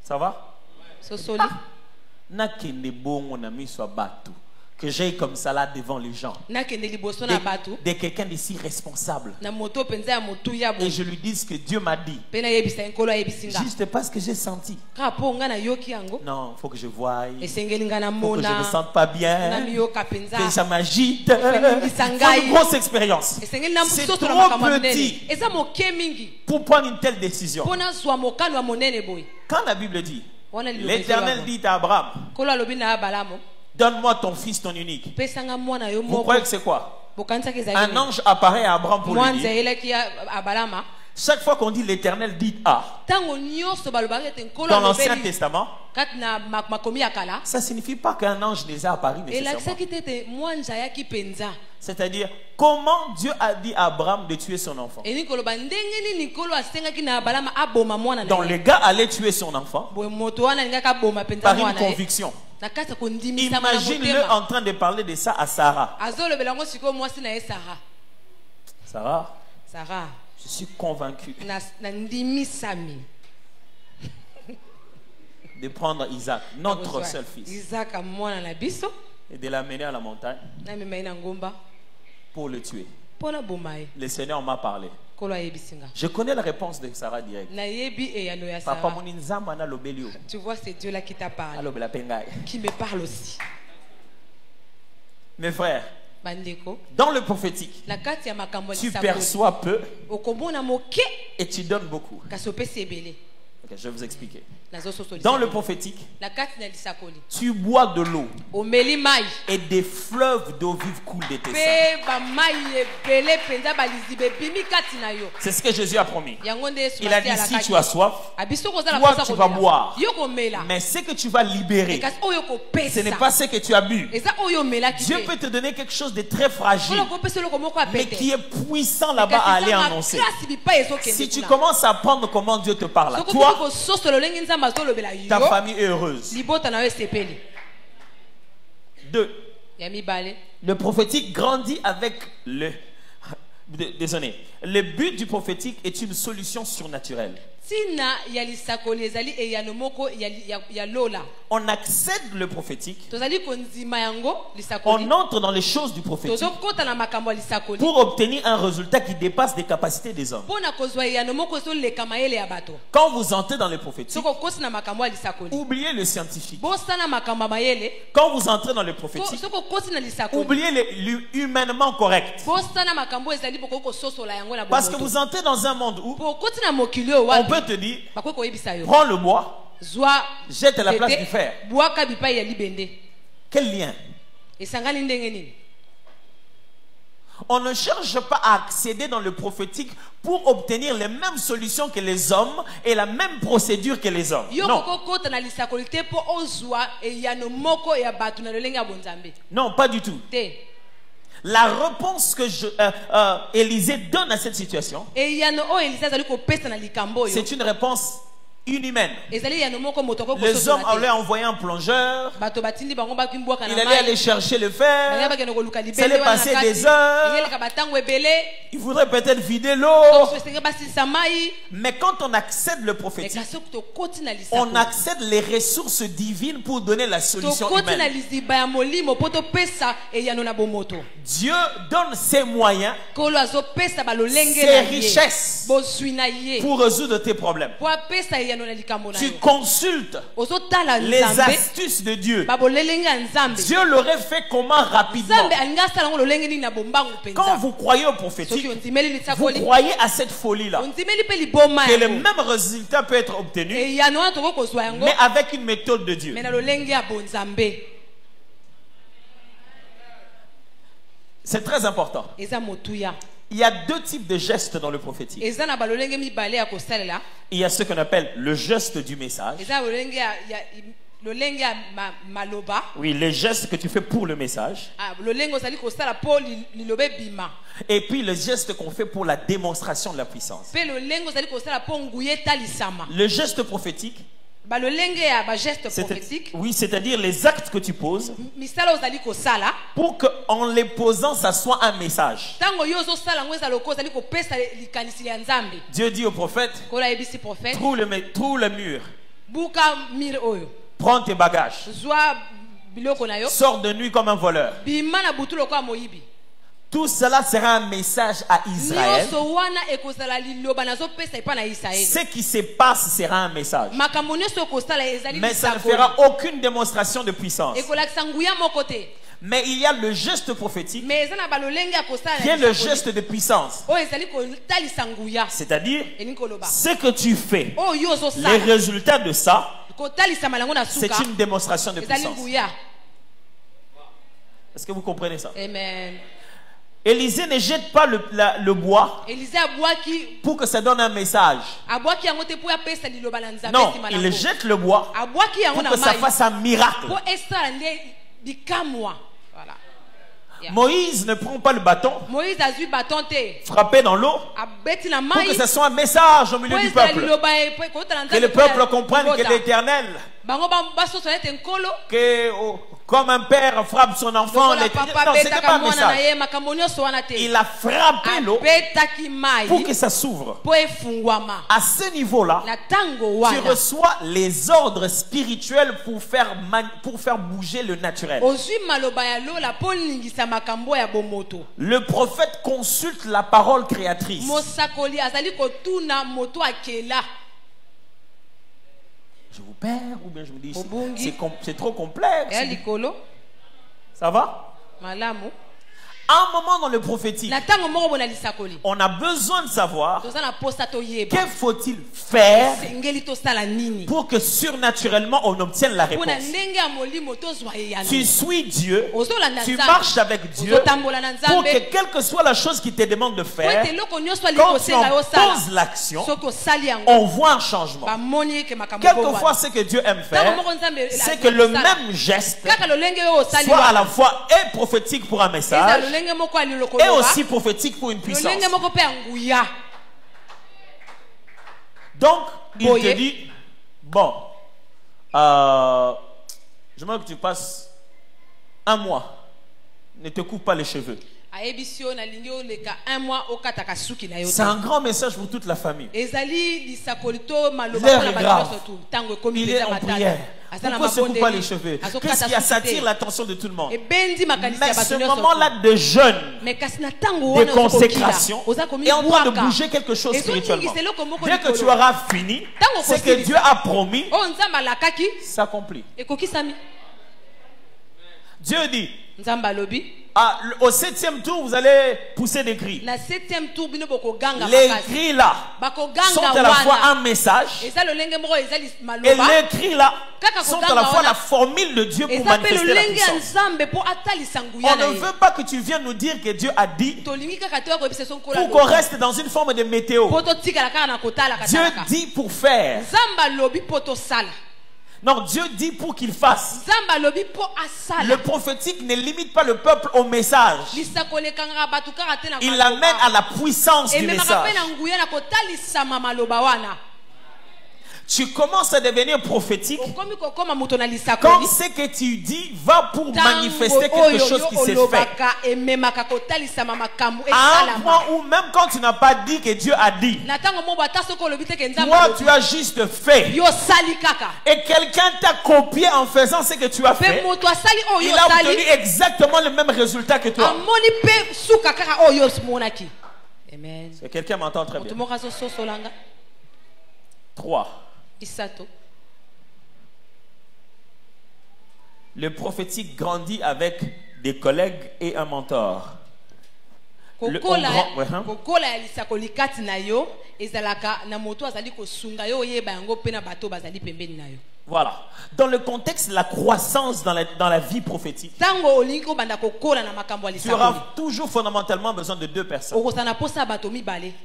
Ça va? Que j'ai comme ça là devant les gens. De quelqu'un d'ici responsable. Et je lui dis que Dieu m'a dit. Juste parce que j'ai senti. Non, il faut que je voie. Il faut que je ne me sente pas bien. Que ça m'agite. C'est une grosse expérience. C'est trop petit pour prendre une telle décision. Quand la Bible dit, l'Éternel dit à Abraham, donne-moi ton fils, ton unique. Vous croyez que c'est quoi? Un ange apparaît à Abraham pour lui dire, Chaque fois qu'on dit l'Éternel dit A, dans l'Ancien Testament, ça ne signifie pas qu'un ange les a apparu nécessairement. C'est-à-dire, comment Dieu a dit à Abraham de tuer son enfant. Donc le gars allait tuer son enfant par une conviction. Imagine-le en train de parler de ça à Sarah. Sarah, je suis convaincu de prendre Isaac, notre seul fils, et de l'amener à la montagne pour le tuer. Le Seigneur m'a parlé. Je connais la réponse de Sarah direct. Papa, tu vois, c'est Dieu là qui t'a parlé, qui me parle aussi. Mes frères, dans le prophétique, tu perçois peu et tu donnes beaucoup. Okay, je vais vous expliquer. Dans le prophétique, tu bois de l'eau et des fleuves d'eau vive coulent de tes seins. C'est ce que Jésus a promis. Il a dit, si tu as soif, toi tu vas boire. Mais ce que tu vas libérer, ce n'est pas ce que tu as bu. Dieu peut te donner quelque chose de très fragile, mais qui est puissant là-bas à aller annoncer. Si tu commences à apprendre comment Dieu te parle à toi, ta famille est heureuse. 2. Le prophétique grandit avec le... Désolé. Le but du prophétique est une solution surnaturelle. On accède le prophétique, on entre dans les choses du prophétique pour obtenir un résultat qui dépasse les capacités des hommes. Quand vous entrez dans le prophétique, oubliez le scientifique. Quand vous entrez dans le prophétique, oubliez le humainement correct. Parce que vous entrez dans un monde où on peut te dire, prends le bois, jette à la place du fer. Quel lien? On ne cherche pas à accéder dans le prophétique pour obtenir les mêmes solutions que les hommes et la même procédure que les hommes. Non. Non, pas du tout. La réponse que Élisée donne à cette situation, c'est une réponse inhumaine. Les hommes allaient envoyer un plongeur, il allait aller chercher le fer, ça allait passer des heures, il voudrait peut-être vider l'eau. Mais quand on accède le prophétique, on accède les ressources divines pour donner la solution humaine. Dieu donne ses moyens, ses richesses pour résoudre tes problèmes. Tu consultes les astuces de Dieu. Dieu l'aurait fait comment rapidement? Quand vous croyez au prophétique, vous croyez à cette folie-là, que le même résultat peut être obtenu, mais avec une méthode de Dieu. C'est très important. Il y a 2 types de gestes dans le prophétique. Il y a ce qu'on appelle le geste du message. Oui, les gestes que tu fais pour le message. Et puis le geste qu'on fait pour la démonstration de la puissance. Le geste prophétique, oui, c'est-à-dire les actes que tu poses pour qu'en les posant, ça soit un message. Dieu dit au prophète, trouve le mur, prends tes bagages, sors de nuit comme un voleur. Tout cela sera un message à Israël. Ce qui se passe sera un message. Mais ça ne fera aucune démonstration de puissance. Mais il y a le geste prophétique qui est le geste de puissance. C'est-à-dire, ce que tu fais, les résultats de ça, c'est une démonstration de puissance. Est-ce que vous comprenez ça? Amen. Élisée ne jette pas le bois pour que ça donne un message. Non, il jette le bois pour que ça fasse un miracle. Voilà. Moïse ne prend pas le bâton, frapper dans l'eau, pour que ce soit un message au milieu du peuple. Que le peuple comprenne que l'Éternel, que comme un père frappe son enfant, non, c'était pas un message. Il a frappé l'eau pour que ça s'ouvre. À ce niveau-là, tu reçois les ordres spirituels pour faire bouger le naturel. Le prophète consulte la parole créatrice. Je vous perds ou bien je me dis c'est trop complexe. Ça va? À un moment dans le prophétique, on a besoin de savoir que faut-il faire pour que surnaturellement on obtienne la réponse. Tu suis Dieu, tu marches avec Dieu pour que quelle que soit la chose qui te demande de faire, quand tu en poses l'action, on voit un changement. Quelquefois, ce que Dieu aime faire, c'est que le même geste soit à la fois et prophétique pour un message et aussi prophétique pour une puissance. Donc, il te dit, bon, je veux que tu passes un mois, ne te coupe pas les cheveux. C'est un grand message pour toute la famille. L'heure est grave. Il est en prière. Pourquoi se coupe pas les cheveux? Qu'est-ce qui attire l'attention de tout le monde? Mais ce moment-là de jeûne, de consécration, est en train de bouger quelque chose spirituellement. Dès que tu auras fini, ce que Dieu a promis s'accomplit. Dieu dit, au 7e tour, vous allez pousser des cris. Les cris là sont à la fois un message et les cris là sont à la fois la formule de Dieu pour manifester la puissance. On ne veut pas que tu viennes nous dire que Dieu a dit pour qu'on reste dans une forme de météo. Dieu dit pour faire. Non, Dieu dit pour qu'il fasse. Le prophétique ne limite pas le peuple au message. Il l'amène à la puissance du message. Tu commences à devenir prophétique quand ce que tu dis va pour manifester quelque chose qui s'est fait. À un point où même quand tu n'as pas dit que Dieu a dit, toi tu as juste fait. Et quelqu'un t'a copié en faisant ce que tu as fait. Il a obtenu exactement le même résultat que toi. Amen. Quelqu'un m'entend très bien. 3. Le prophétique grandit avec des collègues et un mentor. Voilà. Dans le contexte de la croissance dans la vie prophétique, tu auras toujours fondamentalement besoin de 2 personnes.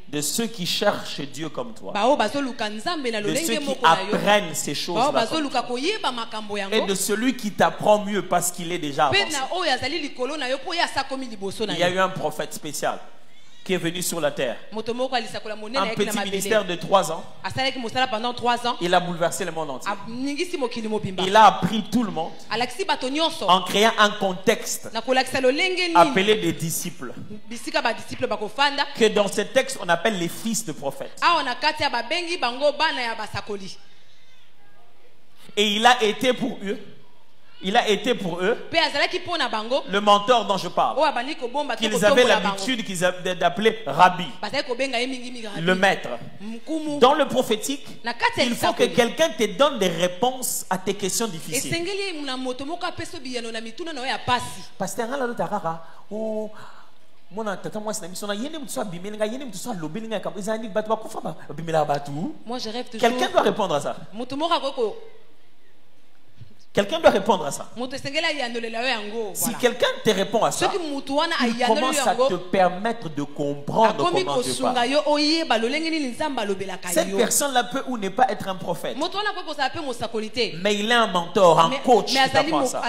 De ceux qui cherchent Dieu comme toi. De ceux qui apprennent ces choses-là. Et de celui qui t'apprend mieux parce qu'il est déjà avancé. Il y a eu un prophète spécial qui est venu sur la terre. Un petit ministère de 3 ans. Il a bouleversé le monde entier. Il a appris tout le monde en créant un contexte appelé des disciples, que dans ce texte on appelle les fils de prophètes. Et il a été pour eux le mentor dont je parle, qu'ils avaient l'habitude d'appeler Rabbi, le maître. Dans le prophétique, il faut que quelqu'un te donne des réponses à tes questions difficiles. Pasteur, moi je rêve toujours. Quelqu'un doit répondre à ça. Quelqu'un doit répondre à ça. Si quelqu'un te répond à ça, il commence à te permettre de comprendre comment Dieu parle. Cette personne-là peut ou ne pas être un prophète, mais il est un mentor, un coach qui t'apprend ça.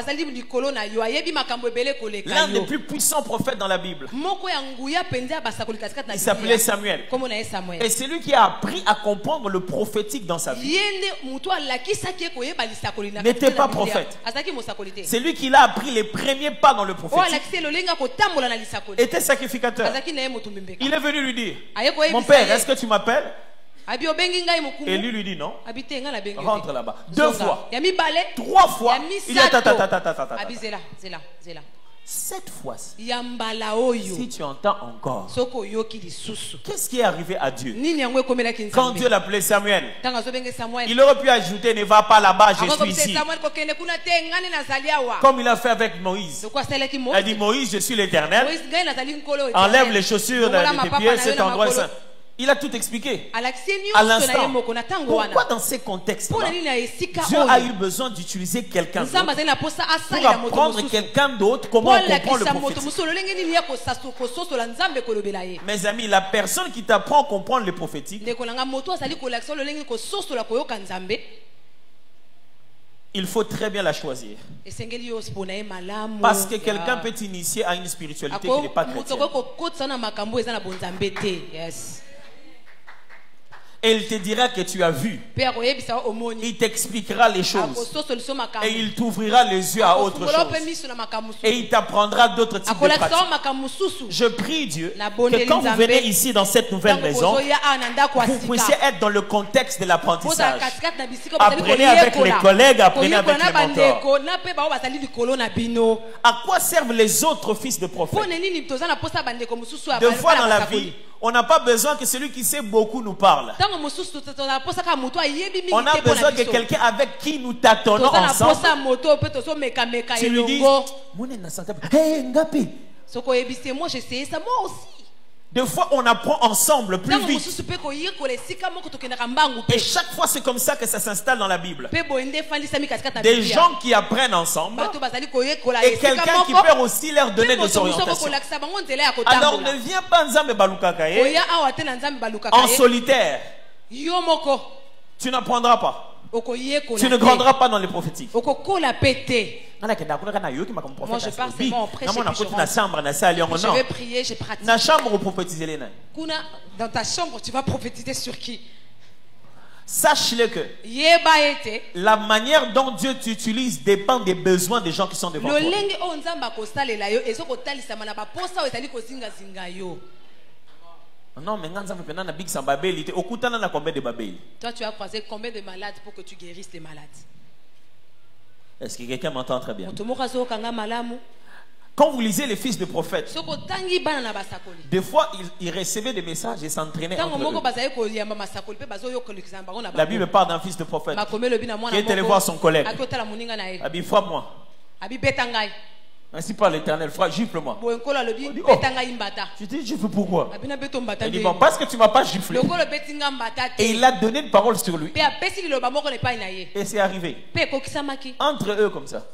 L'un des plus puissants prophètes dans la Bible, il s'appelait Samuel. Et c'est lui qui a appris à comprendre le prophétique dans sa vie. N'était pas prophète. C'est lui qui l'a appris les premiers pas dans le prophétique. Était sacrificateur. Il est venu lui dire, mon père, est-ce que tu m'appelles? Et lui dit non. Rentre là-bas. 2 fois. 3 fois. Il est 7 fois. Si tu entends encore, qu'est-ce qui est arrivé à Dieu? Quand Dieu l'appelait Samuel, il aurait pu ajouter, ne va pas là-bas, je suis ici. Comme il a fait avec Moïse. Il a dit, Moïse, je suis l'Éternel. Enlève les chaussures de tes pieds, cet endroit saint. Il a tout expliqué à l'instant. Pourquoi dans ces contextes-là, Dieu a eu besoin d'utiliser quelqu'un d'autre pour apprendre quelqu'un d'autre comment on comprend le prophétique? Mes amis, la personne qui t'apprend à comprendre le prophétique, il faut très bien la choisir. Parce que quelqu'un peut t'initier à une spiritualité qui n'est pas chrétienne. Et il te dira que tu as vu. Il t'expliquera les choses. Et il t'ouvrira les yeux à autre chose. Et il t'apprendra d'autres types de pratiques. Je prie Dieu que quand vous venez ici dans cette nouvelle maison, vous puissiez être dans le contexte de l'apprentissage. Apprenez avec les collègues, apprenez avec les mentors. À quoi servent les autres fils de prophètes? Deux fois dans la vie, on n'a pas besoin que celui qui sait beaucoup nous parle. On a besoin que quelqu'un avec qui nous tâtonnons ensemble, tu lui dis, hey, Ngapi. Moi aussi. Des fois, on apprend ensemble plus vite. Et chaque fois, c'est comme ça que ça s'installe dans la Bible. Des gens qui apprennent ensemble et quelqu'un qui peut aussi leur donner des orientations. Alors, ne viens pas Nzambe Balukakaye en solitaire. Tu n'apprendras pas. Tu ne grandras pas dans les prophétiques. Moi, je parle seulement en prêche. Je vais prier, je pratique. Dans ta chambre, tu vas prophétiser sur qui? Sache-le que la manière dont Dieu t'utilise dépend des besoins des gens qui sont devant toi. Non, mais toi, tu as croisé combien de malades pour que tu guérisses les malades? Est-ce que quelqu'un m'entend très bien? Quand vous lisez les fils de prophètes, des fois ils recevaient des messages et s'entraînaient entre eux. La Bible parle d'un fils de prophète qui est allé voir son collègue. Abi, frappe-moi. Ainsi par l'Éternel, frère, gifle-moi. Je dis, gifle pourquoi? Il dit, bon, parce que tu ne m'as pas giflé. Et il a donné une parole sur lui. Et c'est arrivé. Entre eux comme ça.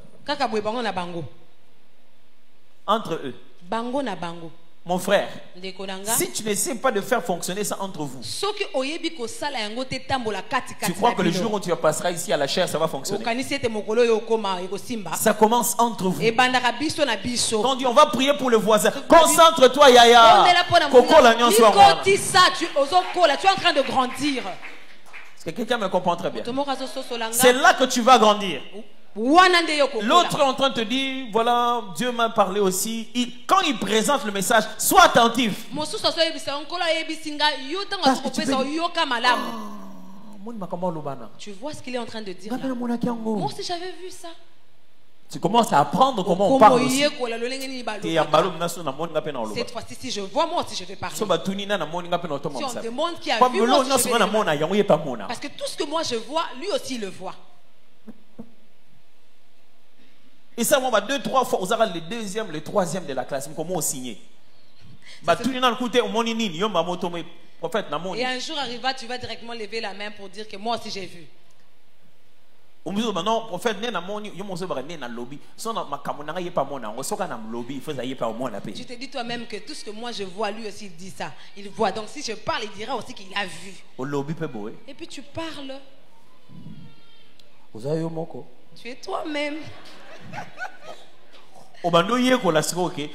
Entre eux. Mon frère, si tu n'essaies pas de faire fonctionner ça entre vous, tu crois que le jour où tu passeras ici à la chair, ça va fonctionner? Ça commence entre vous. Quand on dit on va prier pour le voisin, concentre-toi, Yaya. Coco l'agneau soit moi. Tu es en train de grandir. Est-ce que quelqu'un me comprend très bien? C'est là que tu vas grandir. L'autre est en train de te dire, voilà, Dieu m'a parlé aussi. Quand il présente le message, sois attentif. Tu vois ce qu'il est en train de dire là? Moi aussi j'avais vu ça. Tu commences à apprendre comment on parle aussi. Cette fois-ci, si je vois, moi aussi je vais parler. Si on demande qui a vu, moi aussi je vais parler. Parce que tout ce que moi je vois, lui aussi il le voit. Et ça, on va 2-3 fois, on aura le deuxième, le troisième de la classe. Comment on signe? Et un jour arriva, tu vas directement lever la main pour dire que moi aussi j'ai vu. prophète je te dis toi-même que tout ce que moi je vois, lui aussi il dit ça. Il voit. Donc si je parle, il dira aussi qu'il a vu. Et puis tu parles. Tu es toi-même.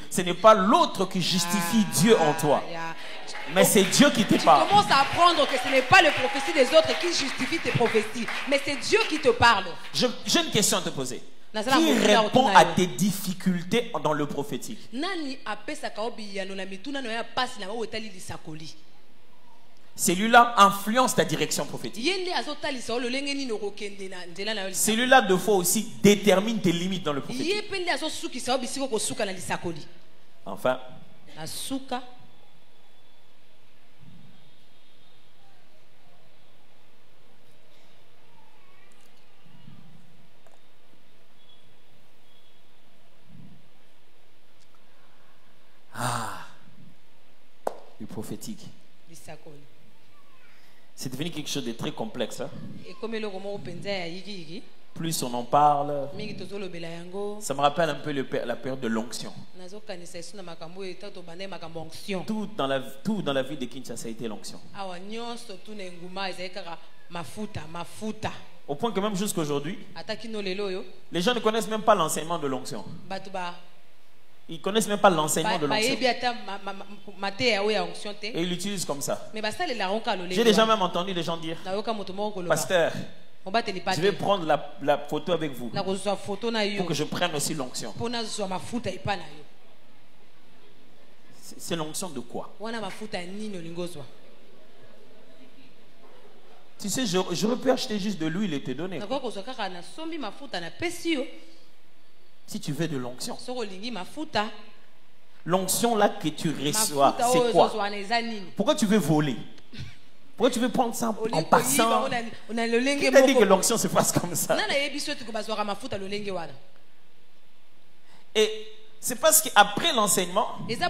Ce n'est pas l'autre qui justifie Dieu en toi. Mais c'est Dieu qui te parle. Tu commences à apprendre que ce n'est pas les prophéties des autres qui justifient tes prophéties, mais c'est Dieu qui te parle. J'ai une question à te poser. Qui répond à tes difficultés dans le prophétique? Celui-là influence ta direction prophétique. Celui-là, de fois aussi, détermine tes limites dans le prophétique. Enfin, le prophétique. C'est devenu quelque chose de très complexe. Hein? Plus on en parle, ça me rappelle un peu la période de l'onction. Tout dans la vie de Kinshasa a été l'onction. Au point que même jusqu'à aujourd'hui, les gens ne connaissent même pas l'enseignement de l'onction. Ils ne connaissent même pas l'enseignement de l'onction. Et ils l'utilisent comme ça. J'ai déjà même entendu les gens dire: Pasteur, je vais prendre la photo avec vous pour que je prenne aussi l'onction. C'est l'onction de quoi? Tu sais, j'aurais pu acheter juste de l'huile et te donner. Si tu veux de l'onction. L'onction là que tu reçois, c'est quoi? Pourquoi tu veux voler? Pourquoi tu veux prendre ça en passant? Qui t'a dit que l'onction se passe comme ça? Et c'est parce qu'après l'enseignement, il y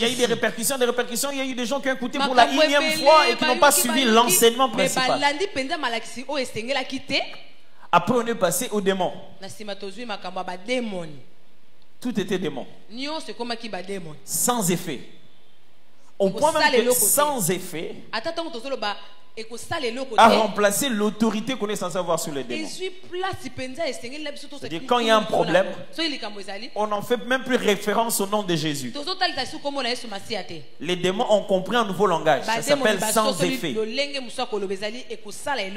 a eu des répercussions, il y a eu des gens qui ont écouté pour la 1e fois et qui n'ont pas suivi l'enseignement principal. Après, on est passé aux démons. Tout était démon. Sans effet. Au point même que sans effet a remplacé l'autorité qu'on est censé avoir sur les démons. C'est-à-dire quand il y a un problème, on n'en fait même plus référence au nom de Jésus. Les démons ont compris un nouveau langage. Ça s'appelle sans effet.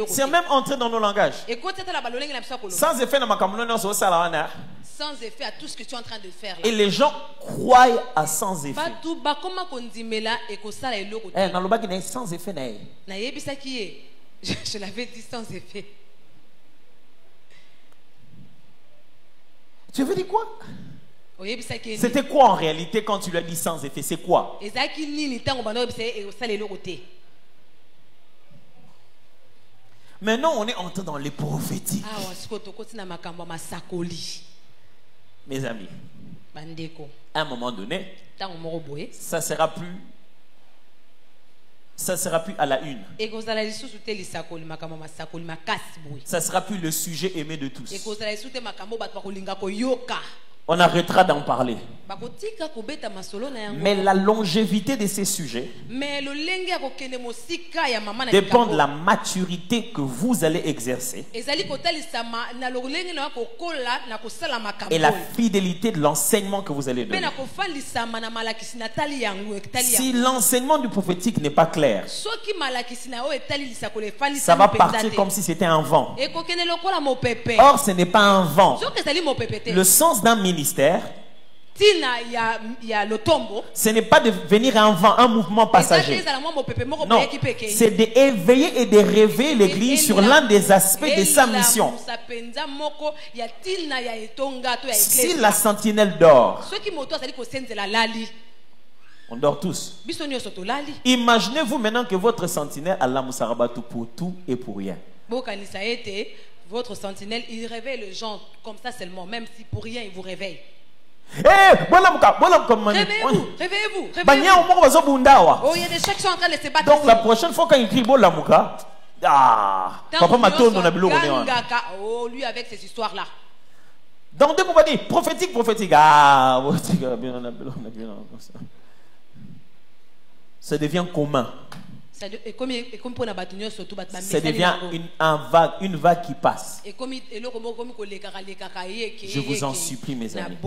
C'est même entré dans nos langages. Sans effet, sans effet à tout ce que tu es en train de faire. Et les gens croient à sans effet. Sans effet. Je l'avais dit sans effet. Tu veux dire quoi? C'était quoi en réalité quand tu lui as dit sans effet? C'est quoi? Maintenant, on est entré dans les prophétiques. Mes amis, à un moment donné, ça sera plus à la une. Ça sera plus le sujet aimé de tous. On arrêtera d'en parler. Mais la longévité de ces sujets dépend de la maturité que vous allez exercer et la fidélité de l'enseignement que vous allez donner. Si l'enseignement du prophétique n'est pas clair, ça va partir comme si c'était un vent. Or, ce n'est pas un vent. Le sens d'un ministère, ce n'est pas de venir un vent, un mouvement passager. Non, c'est d'éveiller et de réveiller l'Église sur l'un des aspects de sa mission. Si la sentinelle dort, on dort tous. Imaginez-vous maintenant que votre sentinelle a l'amousarabatu pour tout et pour rien. Votre sentinelle, il réveille les gens comme ça seulement, même si pour rien il vous réveille. Réveillez-vous, réveillez-vous. Oh, il y a des gens qui sont en train de se battre. Donc la prochaine fois quand il crie Bolamuka, Ah, papa m'a tourné dans biloko ne. Oh, lui avec ces histoires là. Donc, on va dire prophétique. Ah, ça devient commun. Ça devient une vague qui passe. Je vous en supplie, mes amis.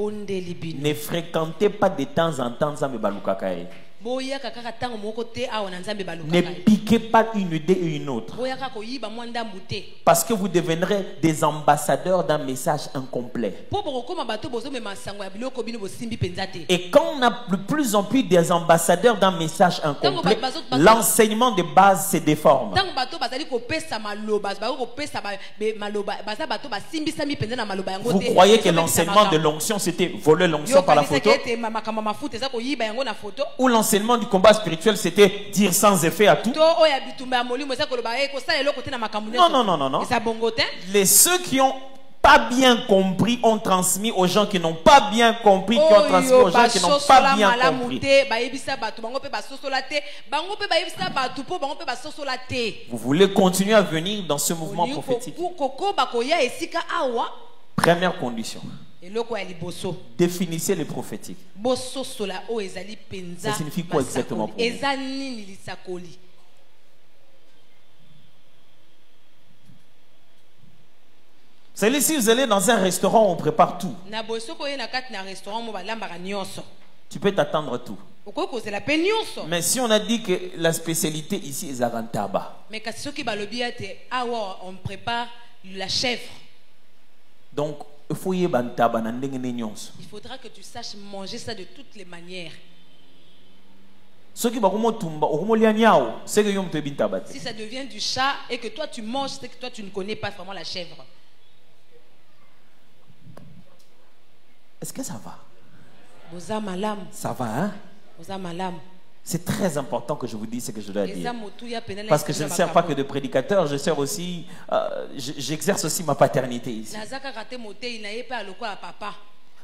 Ne fréquentez pas de temps en temps Nzambe balukakaye. Ne piquez pas une idée et une autre. Parce que vous deviendrez des ambassadeurs d'un message incomplet. Et quand on a de plus en plus des ambassadeurs d'un message incomplet, l'enseignement de base se déforme. Vous croyez que l'enseignement de l'onction c'était voler l'onction par la photo? Ou l'enseignement du combat spirituel c'était dire sans effet à tout? Non. Ceux qui ont pas bien compris ont transmis aux gens qui n'ont pas bien compris, qui ont transmis aux gens qui n'ont pas bien compris. Vous voulez continuer à venir dans ce mouvement prophétique? Première condition. Définissez le prophétique. Ça signifie quoi exactement pour vous? C'est-à-dire, si vous allez dans un restaurant, on prépare tout. Tu peux t'attendre à tout. Mais si on a dit que la spécialité ici est Zarantaba. On prépare la chèvre. Donc, il faudra que tu saches manger ça de toutes les manières. Si ça devient du chat et que toi tu manges, c'est que toi tu ne connais pas vraiment la chèvre. Est-ce que ça va? Ça va, hein? C'est très important que je vous dise ce que je dois dire. Parce que je ne sers pas que de prédicateur, je sers aussi, j'exerce aussi ma paternité ici.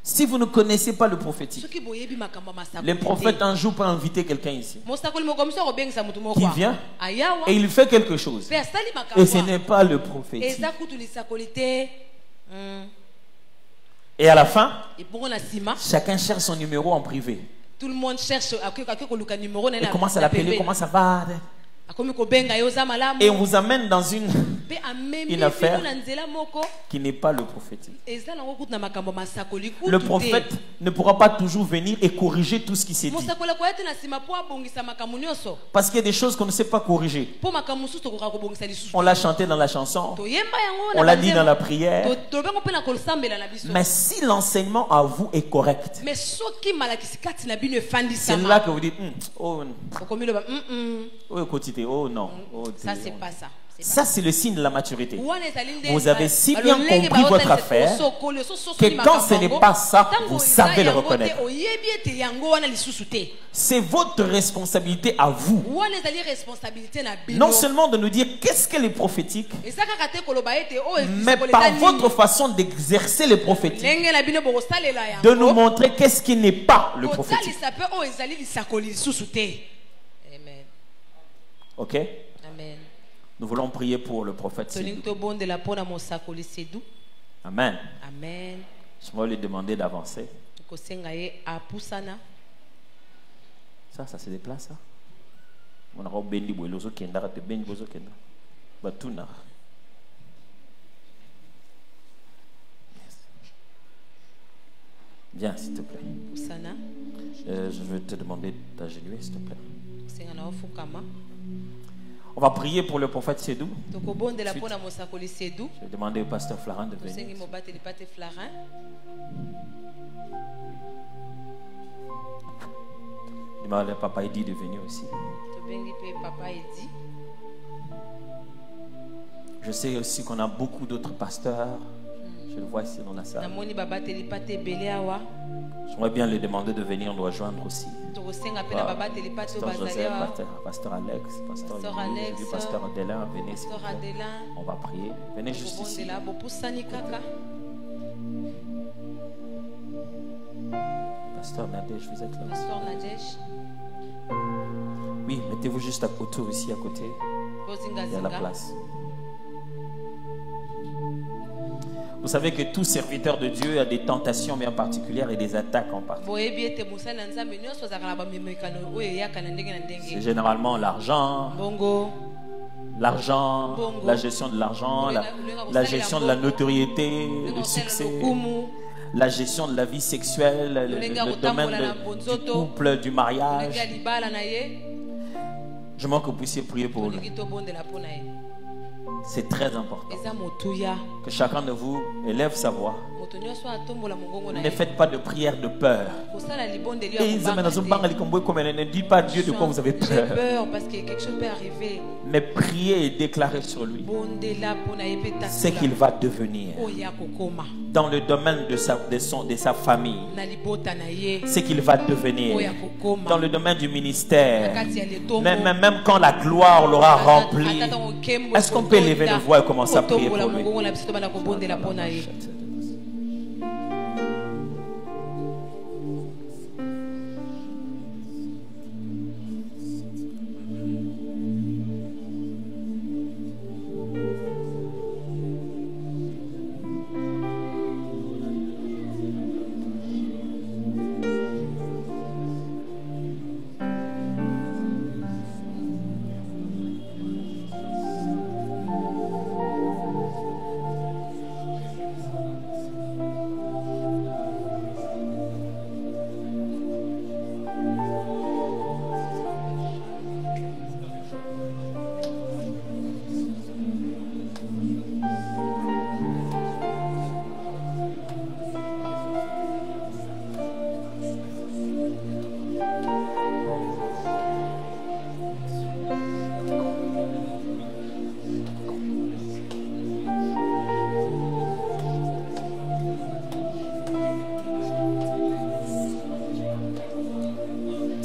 Si vous ne connaissez pas le prophétique, le prophète un jour peut inviter quelqu'un ici qui vient et il fait quelque chose. Et ce n'est pas le prophétique. Et à la fin, chacun cherche son numéro en privé. Tout le monde cherche et commence à l'appeler, comment ça va? Et on vous amène dans une affaire qui n'est pas le prophétique. Le prophète ne pourra pas toujours venir et corriger tout ce qui s'est dit. Parce qu'il y a des choses qu'on ne sait pas corriger. On l'a chanté dans la chanson, on l'a dit dans la prière. Mais si l'enseignement à vous est correct, c'est là que vous dites oh non. Ça c'est pas ça. Ça c'est le signe de la maturité. Vous avez si bien compris votre affaire que quand ce n'est pas ça, vous savez le reconnaître. C'est votre responsabilité à vous. Non seulement de nous dire qu'est-ce qu'elle est prophétique, mais par votre façon d'exercer le prophétique, de nous montrer qu'est-ce qui n'est pas le prophétique. Ok? Amen. Nous voulons prier pour le prophète Sédou. Amen. Amen. Je vais lui demander d'avancer. Ça se déplace. Ça. Viens, s'il te plaît. Je vais te demander de t'agenouiller, s'il te plaît. On va prier pour le prophète Sédou. Je vais demander au pasteur Florent de venir. Demande à Papa Eddy de venir aussi. Je sais aussi qu'on a beaucoup d'autres pasteurs. Je le vois ici dans la salle. J'aimerais bien lui demander de venir nous rejoindre aussi. Pasteur Joseph, Pasteur Alex, Pasteur Adelin, venez s'il vous plaît. On va prier. Venez juste ici. Pasteur Nadège, vous êtes là. Pasteur Nadège. Oui, mettez-vous juste autour ici à côté. Il y a la place. Vous savez que tout serviteur de Dieu a des tentations bien particulières et des attaques en particulier. C'est généralement l'argent, la gestion de l'argent, la gestion de la notoriété, le succès, la gestion de la vie sexuelle, le domaine du couple, du mariage. Je veux que vous puissiez prier pour lui. C'est très important que chacun de vous élève sa voix. Ne faites pas de prière de peur. Ne dites pas à Dieu de quoi vous avez peur. Parce que quelque chose peut arriver. Mais priez et déclarez sur lui ce qu'il va devenir dans le domaine de sa famille, ce qu'il va devenir dans le domaine du ministère, même quand la gloire l'aura rempli. Est-ce qu'on peut lever nos voix et commencer à prier pour lui?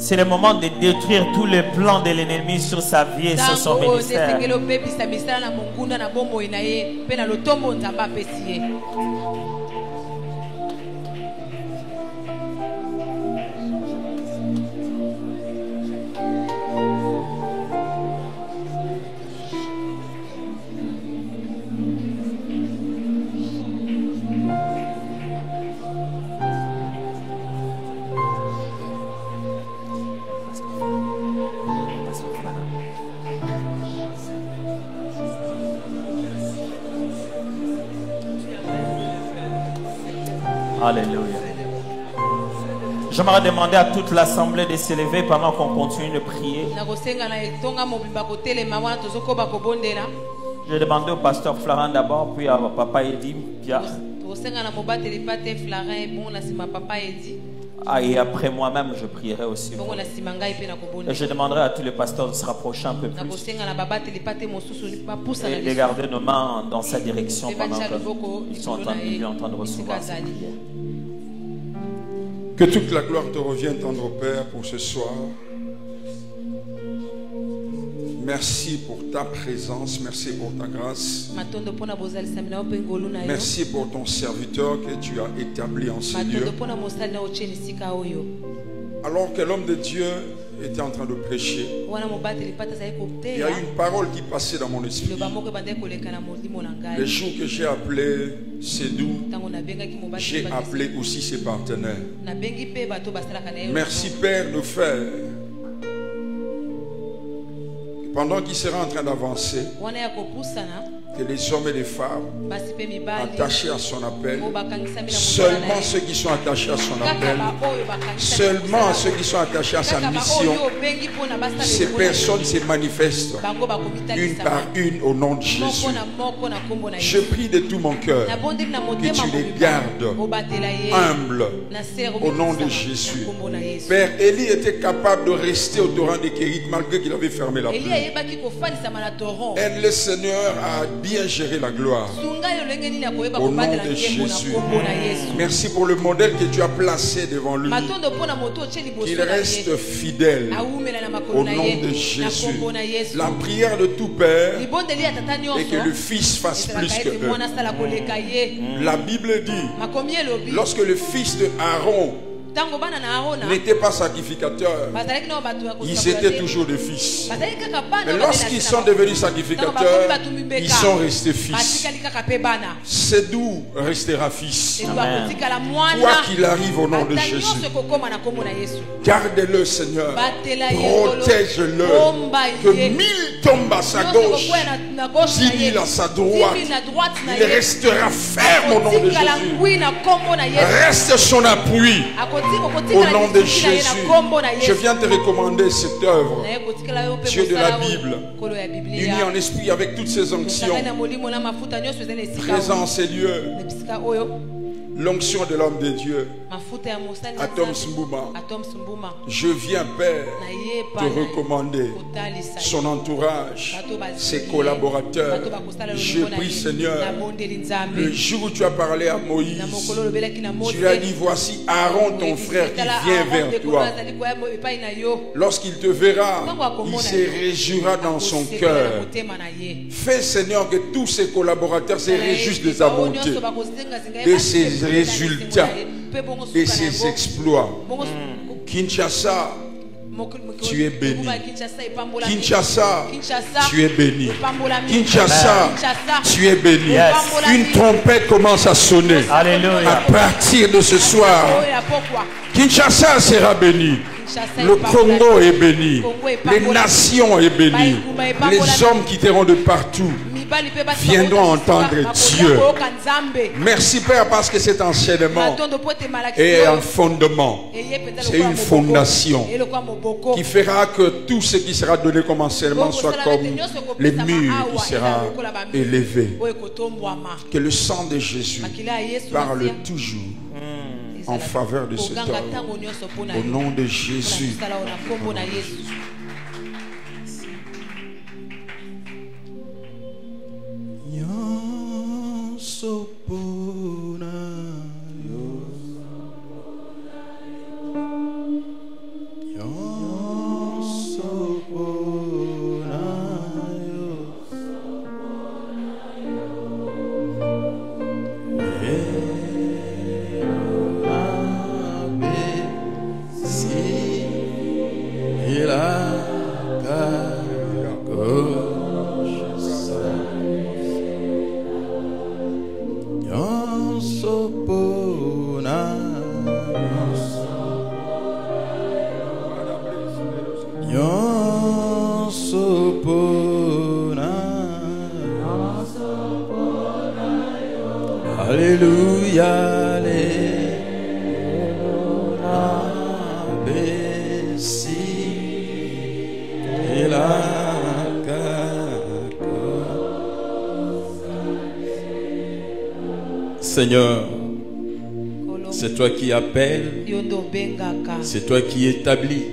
C'est le moment de détruire tous les plans de l'ennemi sur sa vie et sur son ministère. Alléluia. J'aimerais demander à toute l'assemblée de s'élever pendant qu'on continue de prier. Je vais demander au pasteur Florent d'abord, puis à papa Eddy. Et après moi-même, je prierai aussi. Et je demanderai à tous les pasteurs de se rapprocher un peu plus et de garder nos mains dans sa direction pendant qu'ils sont en train de recevoir cette prière. Que toute la gloire te revienne, tendre Père, pour ce soir. Merci pour ta présence, merci pour ta grâce. Merci pour ton serviteur que tu as établi en ce lieu. Alors que l'homme de Dieu était en train de prêcher, il y a une parole qui passait dans mon esprit. Les jours que j'ai appelé Sédou, j'ai appelé aussi ses partenaires. Merci Père de faire pendant qu'il sera en train d'avancer, que les hommes et les femmes attachés à son appel, seulement ceux qui sont attachés à son appel, seulement ceux qui sont attachés à sa mission, ces personnes se manifestent une par une au nom de Jésus. Je prie de tout mon cœur que tu les gardes humbles au nom de Jésus. Père, Élie était capable de rester au torrent des Kérith malgré qu'il avait fermé la pluie. Aide le Seigneur à bien gérer la gloire au nom de Jésus. Merci pour le modèle que tu as placé devant lui, qu'il reste fidèle au nom de Jésus. La prière de tout père est que le fils fasse plus que eux. La Bible dit, lorsque le fils de Aaron n'étaient pas sacrificateurs. Ils étaient toujours des fils. Mais lorsqu'ils sont devenus sacrificateurs, ils sont restés fils. Sédou restera fils. Amen. Quoi qu'il arrive au nom de Jésus, garde-le, Seigneur. Protège-le. Que 1000 tombent à sa gauche, 10 000 à sa droite. Il restera ferme au nom de Jésus. Reste son appui au nom de Jésus. Je viens te recommander cette œuvre, Dieu de la Bible, uni en esprit avec toutes ses onctions, présence et lieu. L'onction de l'homme de Dieu, Atom Sumbouma. Je viens, Père, te recommander son entourage, ses collaborateurs. Je prie, Seigneur, le jour où tu as parlé à Moïse, tu lui as dit, voici Aaron, ton frère, qui vient vers toi. Lorsqu'il te verra, il se réjouira dans son cœur. Fais, Seigneur, que tous ses collaborateurs se réjouissent de sa bonté, de ses résultats, de ses exploits. Kinshasa, tu es béni. Kinshasa, tu es béni. Kinshasa, tu es béni. Une trompette commence à sonner. Alléluia. À partir de ce soir, Kinshasa sera béni. Le Congo est béni. Les nations sont bénies. Les hommes qui quitteront de partout viendront entendre Dieu. Merci, Père, parce que cet enseignement est un fondement. C'est une fondation qui fera que tout ce qui sera donné comme enseignement soit comme les murs qui sera élevé. Que le sang de Jésus parle toujours en faveur de cette œuvre. Au nom de Jésus. Seigneur, c'est toi qui appelles, c'est toi qui établis.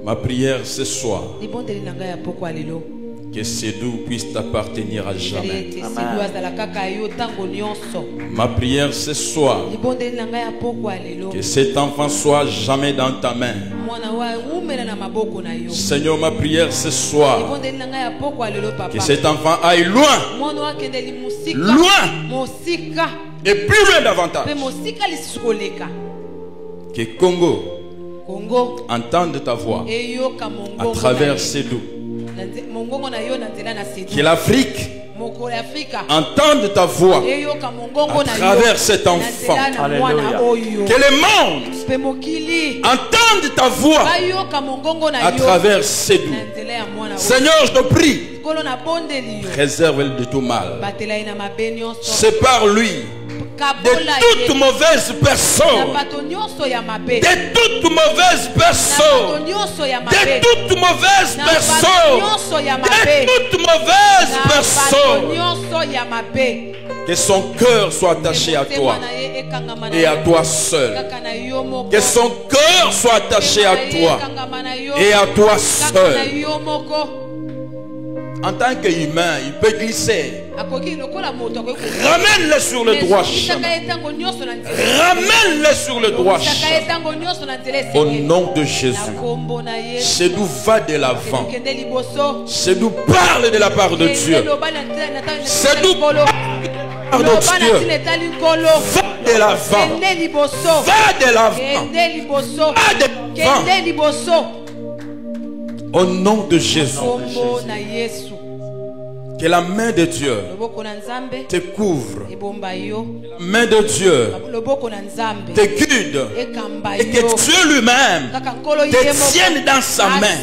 Ma prière ce soir, que Sédou puisse t'appartenir à jamais. Ma prière ce soir, que cet enfant soit jamais dans ta main. Seigneur, ma prière ce soir, que cet enfant aille loin, loin, et plus loin davantage. Que Congo entende ta voix à travers Sédou. Que l'Afrique entende ta voix à travers cet enfant. Alléluia. Que le monde entende ta voix à travers Sédou. Seigneur, je te prie, réserve-le de tout mal. Sépare-lui de toute mauvaise personne, de toute mauvaise personne, de toute mauvaise personne, de toute mauvaise personne. Que son cœur soit attaché à toi et à toi seul. Que son cœur soit attaché à toi et à toi seul. En tant qu'humain, il peut glisser. Ramène-le sur le droit chemin. Ramène-le sur le droit chemin. Au nom de Jésus. Sédou va de l'avant. Sédou parle de la part de Dieu. Sédou parle de la part de Dieu. Va de l'avant. Va de l'avant. Va de l'avant. Au nom de Jésus. Que la main de Dieu te couvre. La main de Dieu te guide. Et que Dieu lui-même te tienne dans sa main.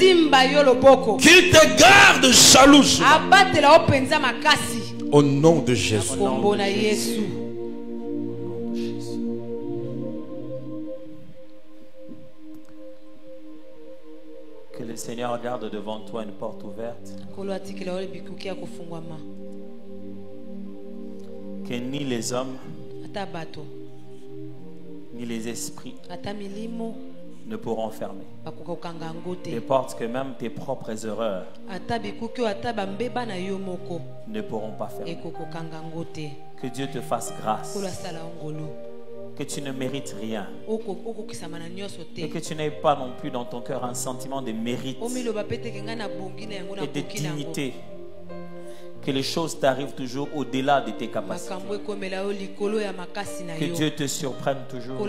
Qu'il te garde jaloux. Au nom de Jésus. Que le Seigneur garde devant toi une porte ouverte. Que ni les hommes, ni les esprits ne pourront fermer. Des portes que même tes propres erreurs ne pourront pas fermer. Que Dieu te fasse grâce. Que tu ne mérites rien. Et que tu n'aies pas non plus dans ton cœur un sentiment de mérite et de dignité. Que les choses t'arrivent toujours au-delà de tes capacités. Que Dieu te surprenne toujours.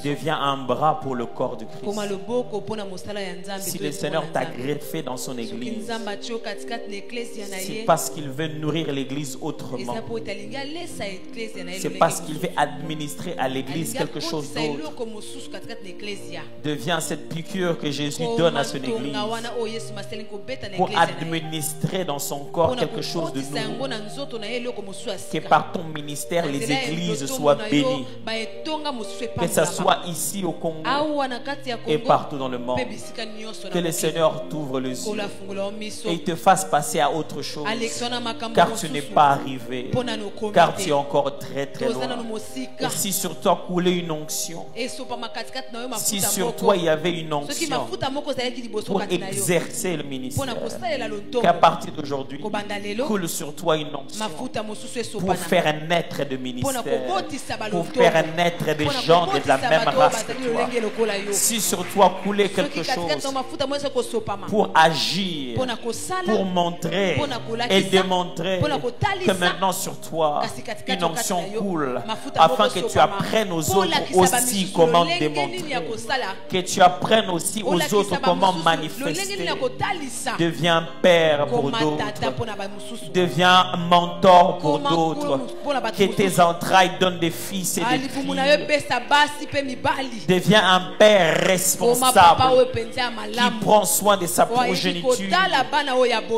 Deviens un bras pour le corps de Christ. Si le Seigneur t'a greffé dans son église, c'est parce qu'il veut nourrir l'église autrement. C'est parce qu'il veut administrer à l'église quelque chose d'autre. Deviens cette piqûre que Jésus donne à son église pour administrer dans son corps quelque chose de nouveau. Que par ton ministère les églises soient bénies. Que ce soit ici au Congo et partout dans le monde. Que le Seigneur t'ouvre les yeux et te fasse passer à autre chose. Car tu n'es pas arrivé. Car tu es encore très très loin. Et si sur toi coulait une onction, si sur toi il y avait une onction pour exercer le ministère, qu'à partir d'aujourd'hui coule sur toi une onction pour faire naître de ministère, pour faire naître des gens de la même race que toi. Si sur toi coulait quelque chose pour agir, pour montrer et démontrer que maintenant sur toi une onction coule, afin que tu apprennes aux autres aussi comment démontrer, que tu apprennes aussi aux autres comment manifester. Deviens père pour d'autres, deviens mentor pour d'autres, que tes entrailles donnent des fils et des filles. Deviens un père responsable qui prend soin de sa progéniture.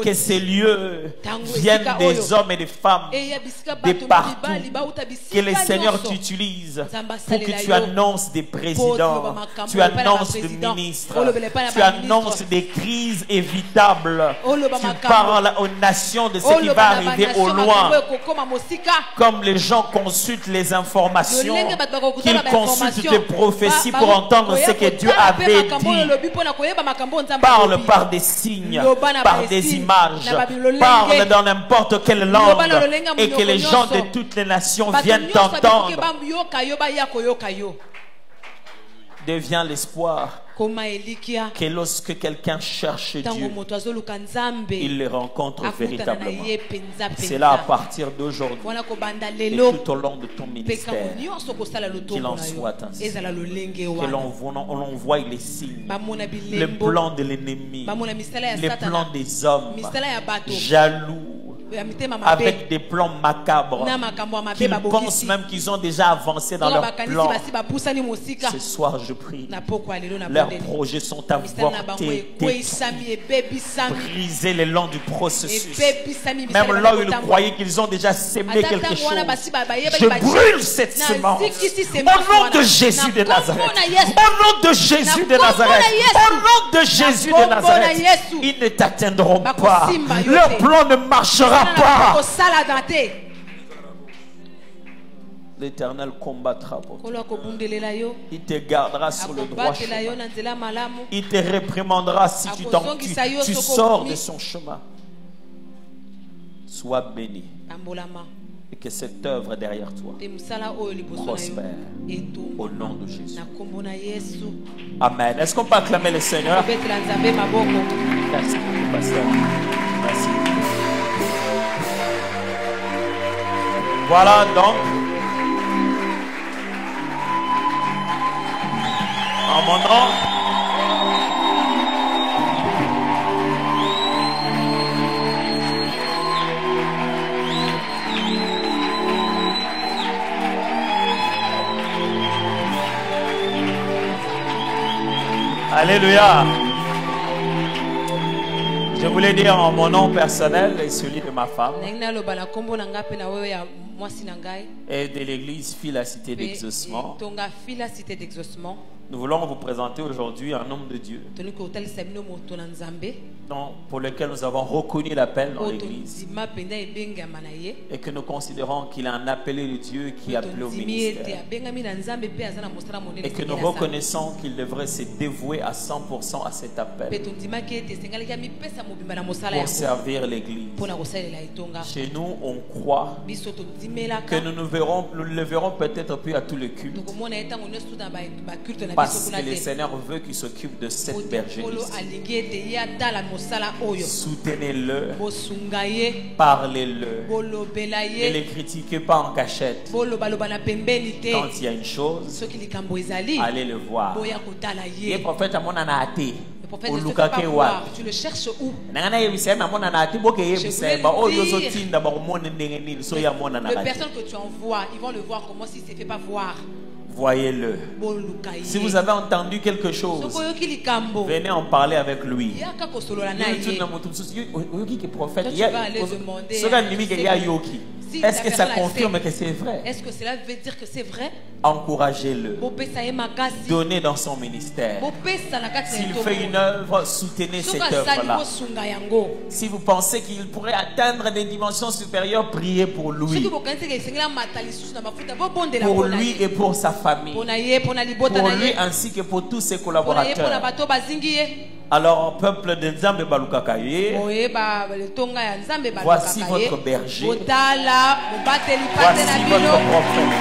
Que ces lieux viennent des hommes et des femmes de partout. Que le Seigneur t'utilise pour que tu annonces des présidents, tu annonces des ministres, tu annonces des crises évitables, tu parles aux nations de ce qui va arriver au loin. Comme les gens consultent les informations, qu'ils consultent les prophéties pour entendre ce que Dieu avait dit. Parle par des signes, par des images, parle dans n'importe quelle langue et que les gens de toutes les nations viennent t'entendre. Devient l'espoir que lorsque quelqu'un cherche Dieu, il le rencontre véritablement. C'est là à partir d'aujourd'hui et tout au long de ton ministère qu'il en soit ainsi. Que l'on voit les signes, le plan de l'ennemi, les plans des hommes jaloux, avec des plans macabres, qu'ils pensent même qu'ils ont déjà avancé dans leur plan. Ce soir je prie, leurs projets sont avortés, brisés le long du processus. Même là où ils croyaient qu'ils ont déjà sémé quelque chose, je brûle cette semence au nom de Jésus de Nazareth. Au nom de Jésus de Nazareth. Au nom de Jésus de Nazareth. Ils ne t'atteindront pas. Leur plan ne marchera pas. L'Éternel combattra pour toi. Il te gardera sur le droit chemin. Il te réprimandera si tu sors de son chemin. Sois béni. Et que cette œuvre derrière toi prospère au nom de Jésus. Amen. Est-ce qu'on peut acclamer le Seigneur? Merci beaucoup, pasteur. Merci. Voilà donc mon nom. Alléluia. Je voulais dire en mon nom personnel et celui de ma femme et de l'église Fille la Cité d'Exaucement. Nous voulons vous présenter aujourd'hui un homme de Dieu pour lequel nous avons reconnu l'appel dans l'église et que nous considérons qu'il a un appelé de Dieu qui a appelé au ministère et que nous reconnaissons qu'il devrait se dévouer à 100% à cet appel pour servir l'église. Chez nous, on croit que nous le verrons peut-être plus à tout le culte parce que le Seigneur veut qu'il s'occupe de cette bergerie. Soutenez-le, parlez-le, ne les critiquez pas en cachette. Quand il y a une chose, allez le voir. Et prophète le prophète ne se fait pas voir. Tu le cherches où? Le personne que tu envoies, ils vont le voir comment s'il ne se fait pas voir. Voyez-le. Si vous avez entendu quelque chose, venez en parler avec lui. Est-ce que ça confirme que c'est vrai? Est-ce que cela veut dire que c'est vrai? Encouragez-le. Donnez dans son ministère. S'il fait une œuvre, soutenez cette œuvre-là. Si vous pensez qu'il pourrait atteindre des dimensions supérieures, priez pour lui. Pour lui et pour sa famille. Pour lui ainsi que pour tous ses collaborateurs. Alors, peuple de Nzambe Balukakaye, voici votre berger. Voici votre prophète.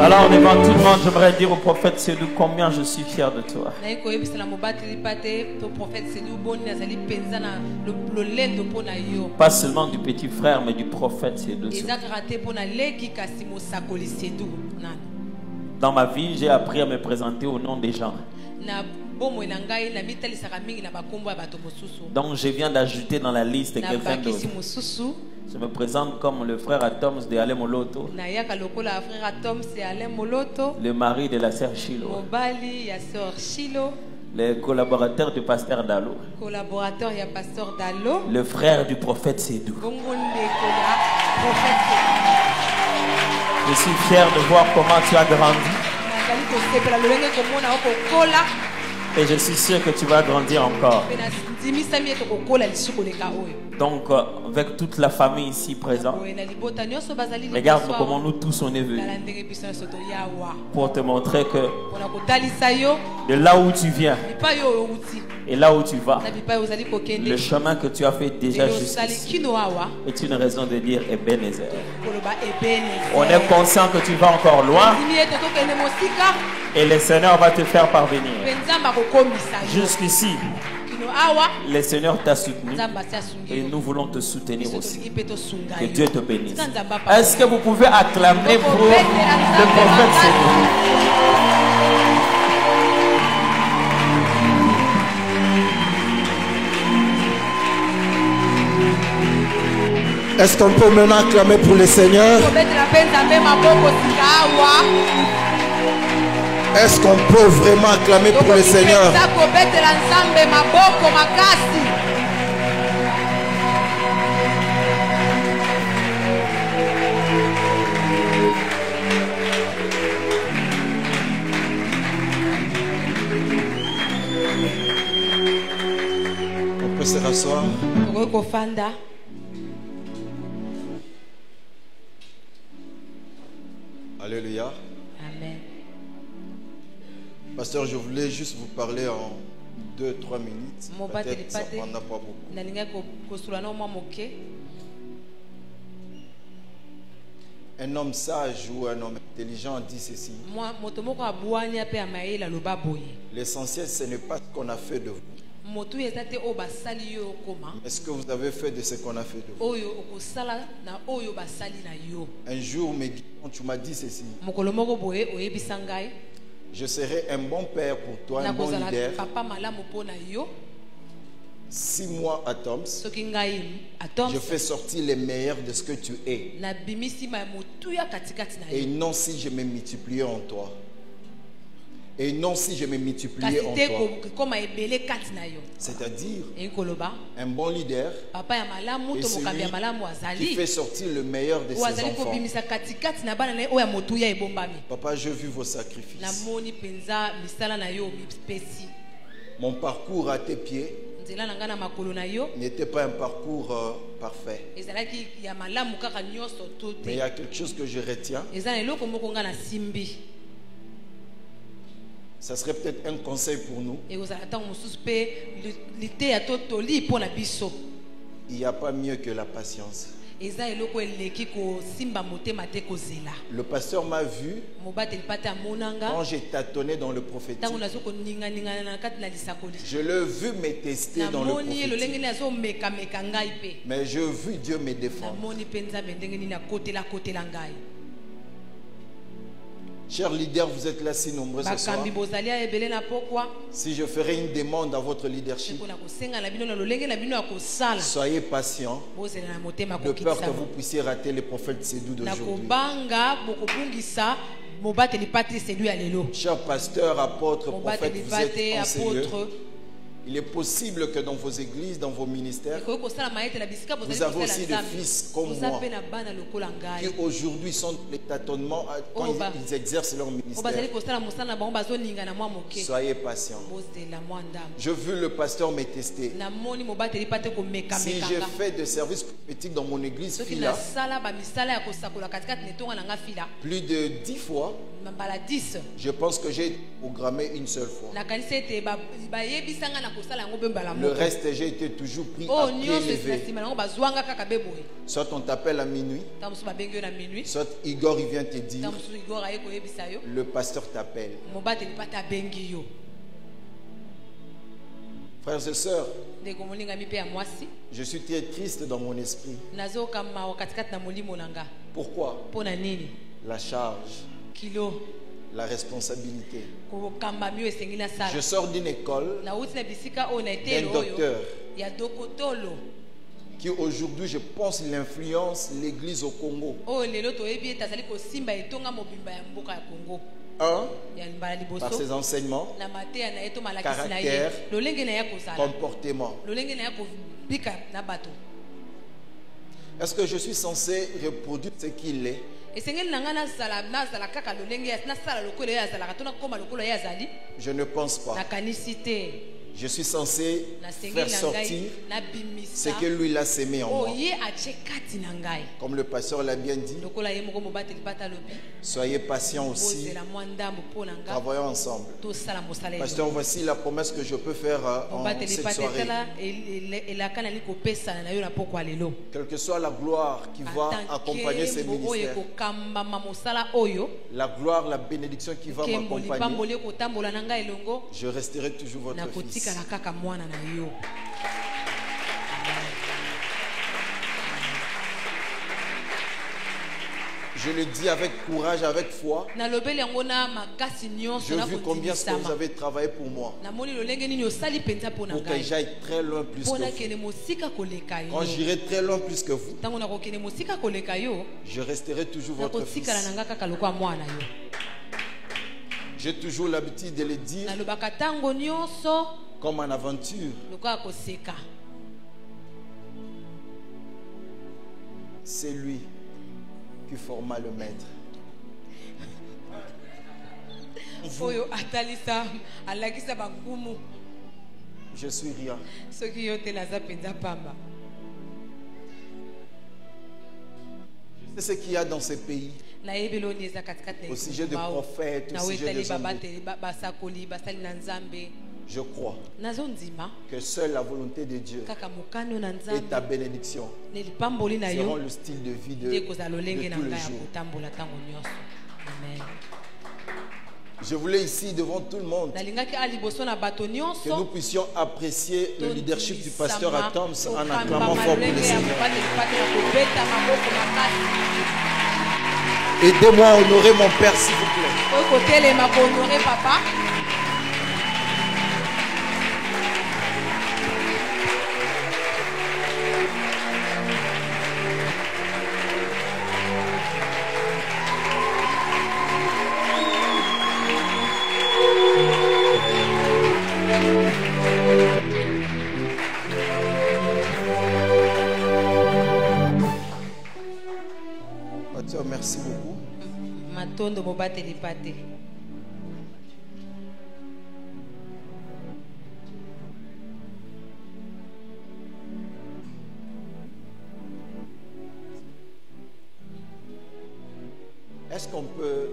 Alors devant tout le monde, j'aimerais dire au prophète Sédou combien je suis fier de toi. Pas seulement du petit frère, mais du prophète Sédou. Dans ma vie, j'ai appris à me présenter au nom des gens. Donc je viens d'ajouter dans la liste quelqu'un d'autre. Je me présente comme le frère Atoms de Alain Moloto, le mari de la sœur Chilo, le collaborateur du pasteur Dalo, le frère du prophète Sédou. Je suis fier de voir comment tu as grandi. Et je suis sûr que tu vas grandir encore. Donc, avec toute la famille ici présente, regarde comment nous tous on est venus pour te montrer que de là où tu viens et là où tu vas, le chemin que tu as fait déjà jusqu'ici est une raison de dire Ebenezer. On est conscient que tu vas encore loin et le Seigneur va te faire parvenir. Jusqu'ici, le Seigneur t'a soutenu et nous voulons te soutenir aussi. Que Dieu te bénisse. Est-ce que vous pouvez acclamer pour le prophète Sédou? Est-ce qu'on peut maintenant acclamer pour le Seigneur? Est-ce qu'on peut vraiment acclamer pour le Seigneur? On peut se rasseoir. Alléluia. Amen. Pasteur, je voulais juste vous parler en 2-3 minutes. Peut-être ça n'en a pas beaucoup. Un homme sage ou un homme intelligent dit ceci. L'essentiel, ce n'est pas ce qu'on a fait de vous. Est-ce que vous avez fait de ce qu'on a fait de vous? Un jour, tu m'as dit ceci. Je serai un bon père pour toi, un bon leader. 6 mois à Toms, je fais sortir les meilleurs de ce que tu es. Et non si je me multipliais en toi. Et non si je me multipliais en toi. C'est-à-dire un bon leader et celui qui fait sortir le meilleur de ses enfants. Papa, j'ai vu vos sacrifices. Mon parcours à tes pieds n'était pas un parcours parfait. Mais il y a quelque chose que je retiens. Ça serait peut-être un conseil pour nous. Il n'y a pas mieux que la patience. Le pasteur m'a vu quand j'ai tâtonné dans le prophétique. Je l'ai vu me tester dans le prophétique. Mais je vu Dieu me défendre. Chers leaders, vous êtes là si nombreux ce soir. Si je ferais une demande à votre leadership, soyez patients, de peur que vous puissiez rater les prophètes séduits d'aujourd'hui. Chers pasteurs, apôtres, prophètes, vous êtes enseigneurs. Il est possible que dans vos églises, dans vos ministères, vous avez aussi des fils comme moi qui aujourd'hui sont les tâtonnements quand ils exercent leur ministère. Soyez patients. Je veux le pasteur me tester. Si j'ai fait des services prophétiques dans mon église Fila, plus de 10 fois, je pense que j'ai programmé une seule fois. Le reste, j'ai été toujours pris à pied levé. Soit on t'appelle à minuit, soit Igor il vient te dire, le pasteur t'appelle. Frères et sœurs, je suis très triste dans mon esprit. Pourquoi? La charge, la responsabilité. Je sors d'une école d'un docteur qui aujourd'hui, je pense, il influence l'église au Congo. Un, par ses enseignements, caractère, comportement. Est-ce que je suis censé reproduire ce qu'il est? Je ne pense pas. Je suis censé faire sortir ce que lui il a sémé en moi. Comme le pasteur l'a bien dit, soyez patients aussi. Travaillons ensemble. Pasteur, voici la promesse que je peux faire en cette soirée. Quelle que soit la gloire qui va accompagner ces ministères, la gloire, la bénédiction qui va m'accompagner, je resterai toujours votre fils. Je le dis avec courage, avec foi. J'ai vu combien vous avez travaillé pour moi. Pour que j'aille très loin plus que vous. Quand j'irai très loin plus que vous, je resterai toujours votre fils. J'ai toujours l'habitude de le dire comme en aventure. C'est lui qui forma le maître. Je suis rien. C'est ce qu'il y a dans ces pays. Au sujet des prophètes, au sujet des hommes. Je crois que seule la volonté de Dieu et ta bénédiction seront le style de vie de tous les jours. Je voulais ici devant tout le monde que nous puissions apprécier le leadership du pasteur Atoms en acclamant fort pour le Seigneur. Aidez-moi à honorer mon Père, s'il vous plaît. Merci beaucoup. Est-ce qu'on peut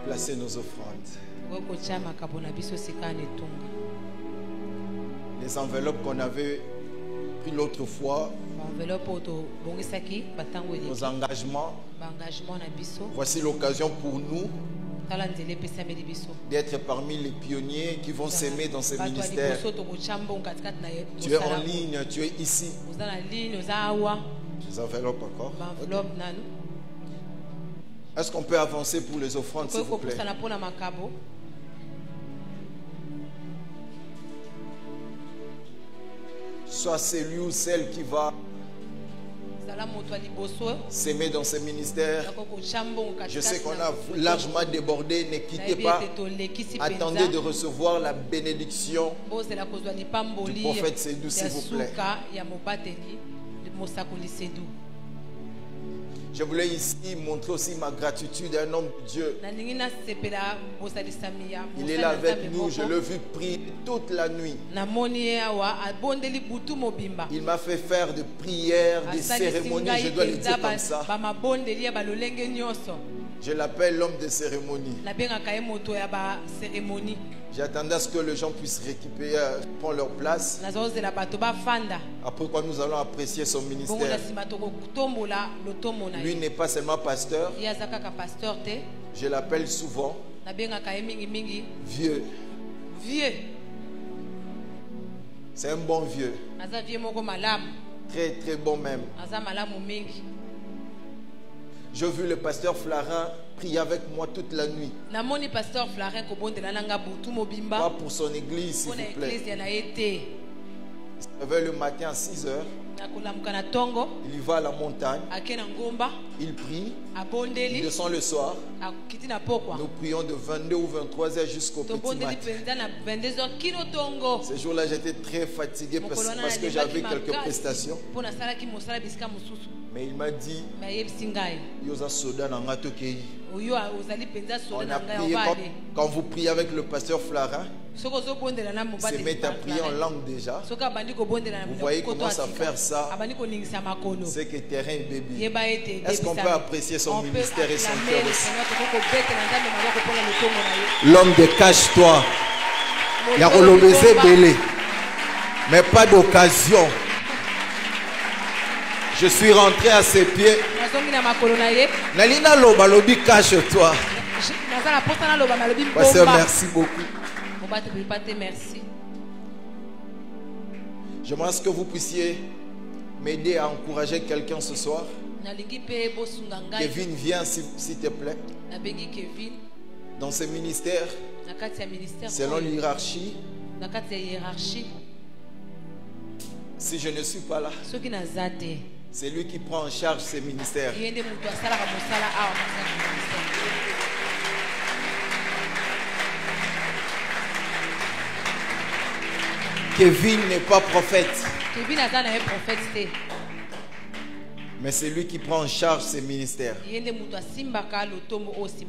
placer nos offrandes? Les enveloppes qu'on avait pris l'autre fois, nos engagements. Voici l'occasion pour nous d'être parmi les pionniers qui vont s'aimer dans ces ministères. Tu es en ligne, tu es ici. Les enveloppes encore. Okay. Est-ce qu'on peut avancer pour les offrandes, s'il vous plaît? Soit celui ou celle qui va s'aimer dans ces ministères. Je sais qu'on a largement débordé. Ne quittez pas. Attendez de recevoir la bénédiction du prophète Sédou, s'il vous plaît. Je voulais ici montrer aussi ma gratitude à un homme de Dieu. Il est là avec nous, je l'ai vu prier toute la nuit. Il m'a fait faire des prières, des cérémonies, je dois le dire comme ça. Je l'appelle l'homme des cérémonies. J'attendais à ce que les gens puissent récupérer, prendre leur place. Après quoi nous allons apprécier son ministère. Lui n'est pas seulement pasteur. Je l'appelle souvent vieux. C'est un bon vieux. Très très bon même. J'ai vu le pasteur Flarin prier avec moi toute la nuit. Pas pour son église, s'il vous plaît. Il se réveille le matin à 6 heures. Il y va à la montagne. Il prie. Il descend le soir. Nous prions de 22 ou 23 heures jusqu'au petit matin. Ce jour-là, j'étais très fatigué parce que j'avais quelques prestations. Mais il m'a dit, quand vous priez avec le pasteur Flarin, c'est mettre à prier en langue déjà. Vous voyez comment ça faire ça. C'est que terrain est bébé. Est-ce qu'on peut apprécier son ministère et son cœur aussi? L'homme de cache-toi. Il y a relobésé belé. Mais pas d'occasion. Je suis rentré à ses pieds. Nalina Loba Lobi, cache-toi. Pasteur, merci beaucoup. Merci. J'aimerais que vous puissiez m'aider à encourager quelqu'un ce soir. Kevin, viens s'il te plaît. Dans ce ministère, selon l'hiérarchie, si je ne suis pas là, c'est lui qui prend en charge ces ministères. Kevin n'est pas prophète. Mais c'est lui qui prend en charge ces ministères.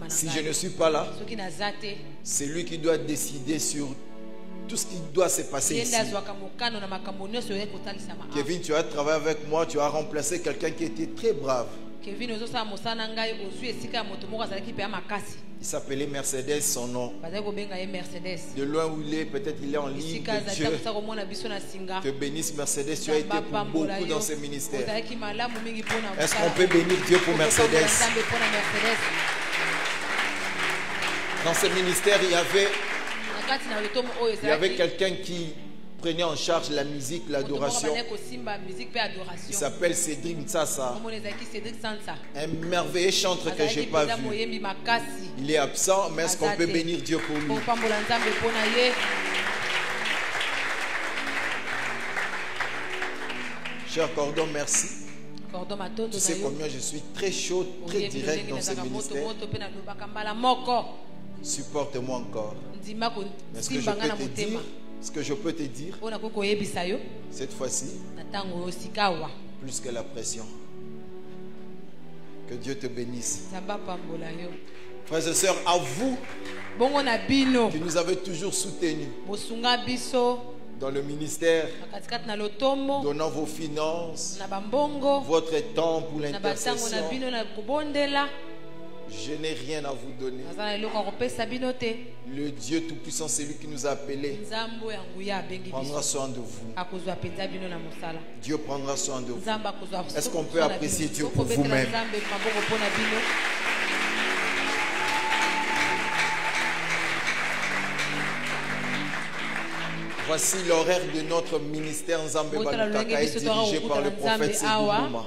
Si je ne suis pas là, c'est lui qui doit décider sur tout ce qui doit se passer ici. Kevin, tu as travaillé avec moi, tu as remplacé quelqu'un qui était très brave. Il s'appelait Mercedes, son nom. De loin où il est, peut-être il est en ligne. Que Dieu te bénisse, Mercedes. Tu as été pour beaucoup dans ce ministère. Est-ce qu'on peut bénir Dieu pour Mercedes? Dans ce ministère, il y avait quelqu'un qui prenait en charge la musique, l'adoration. Il s'appelle Cédric Ntsassa. Un merveilleux chanteur que je n'ai pas vu. Il est absent, mais est-ce qu'on peut bénir Dieu pour lui? Cher Cordon, merci. Tu sais combien je suis très chaud, très direct dans ce ministère. Supporte-moi encore. Mais ce que je peux te dire, cette fois-ci, plus que la pression. Que Dieu te bénisse. Frères et sœurs, à vous qui nous avez toujours soutenus dans le ministère, donnant vos finances, votre temps pour l'intercession. Je n'ai rien à vous donner. Le Dieu Tout-Puissant, c'est lui qui nous a appelés, prendra soin de vous. Dieu prendra soin de vous. Est-ce qu'on peut apprécier Dieu pour vous-même? Voici l'horaire de notre ministère Nzambe Balukaka est dirigé par le prophète Sédou Louma.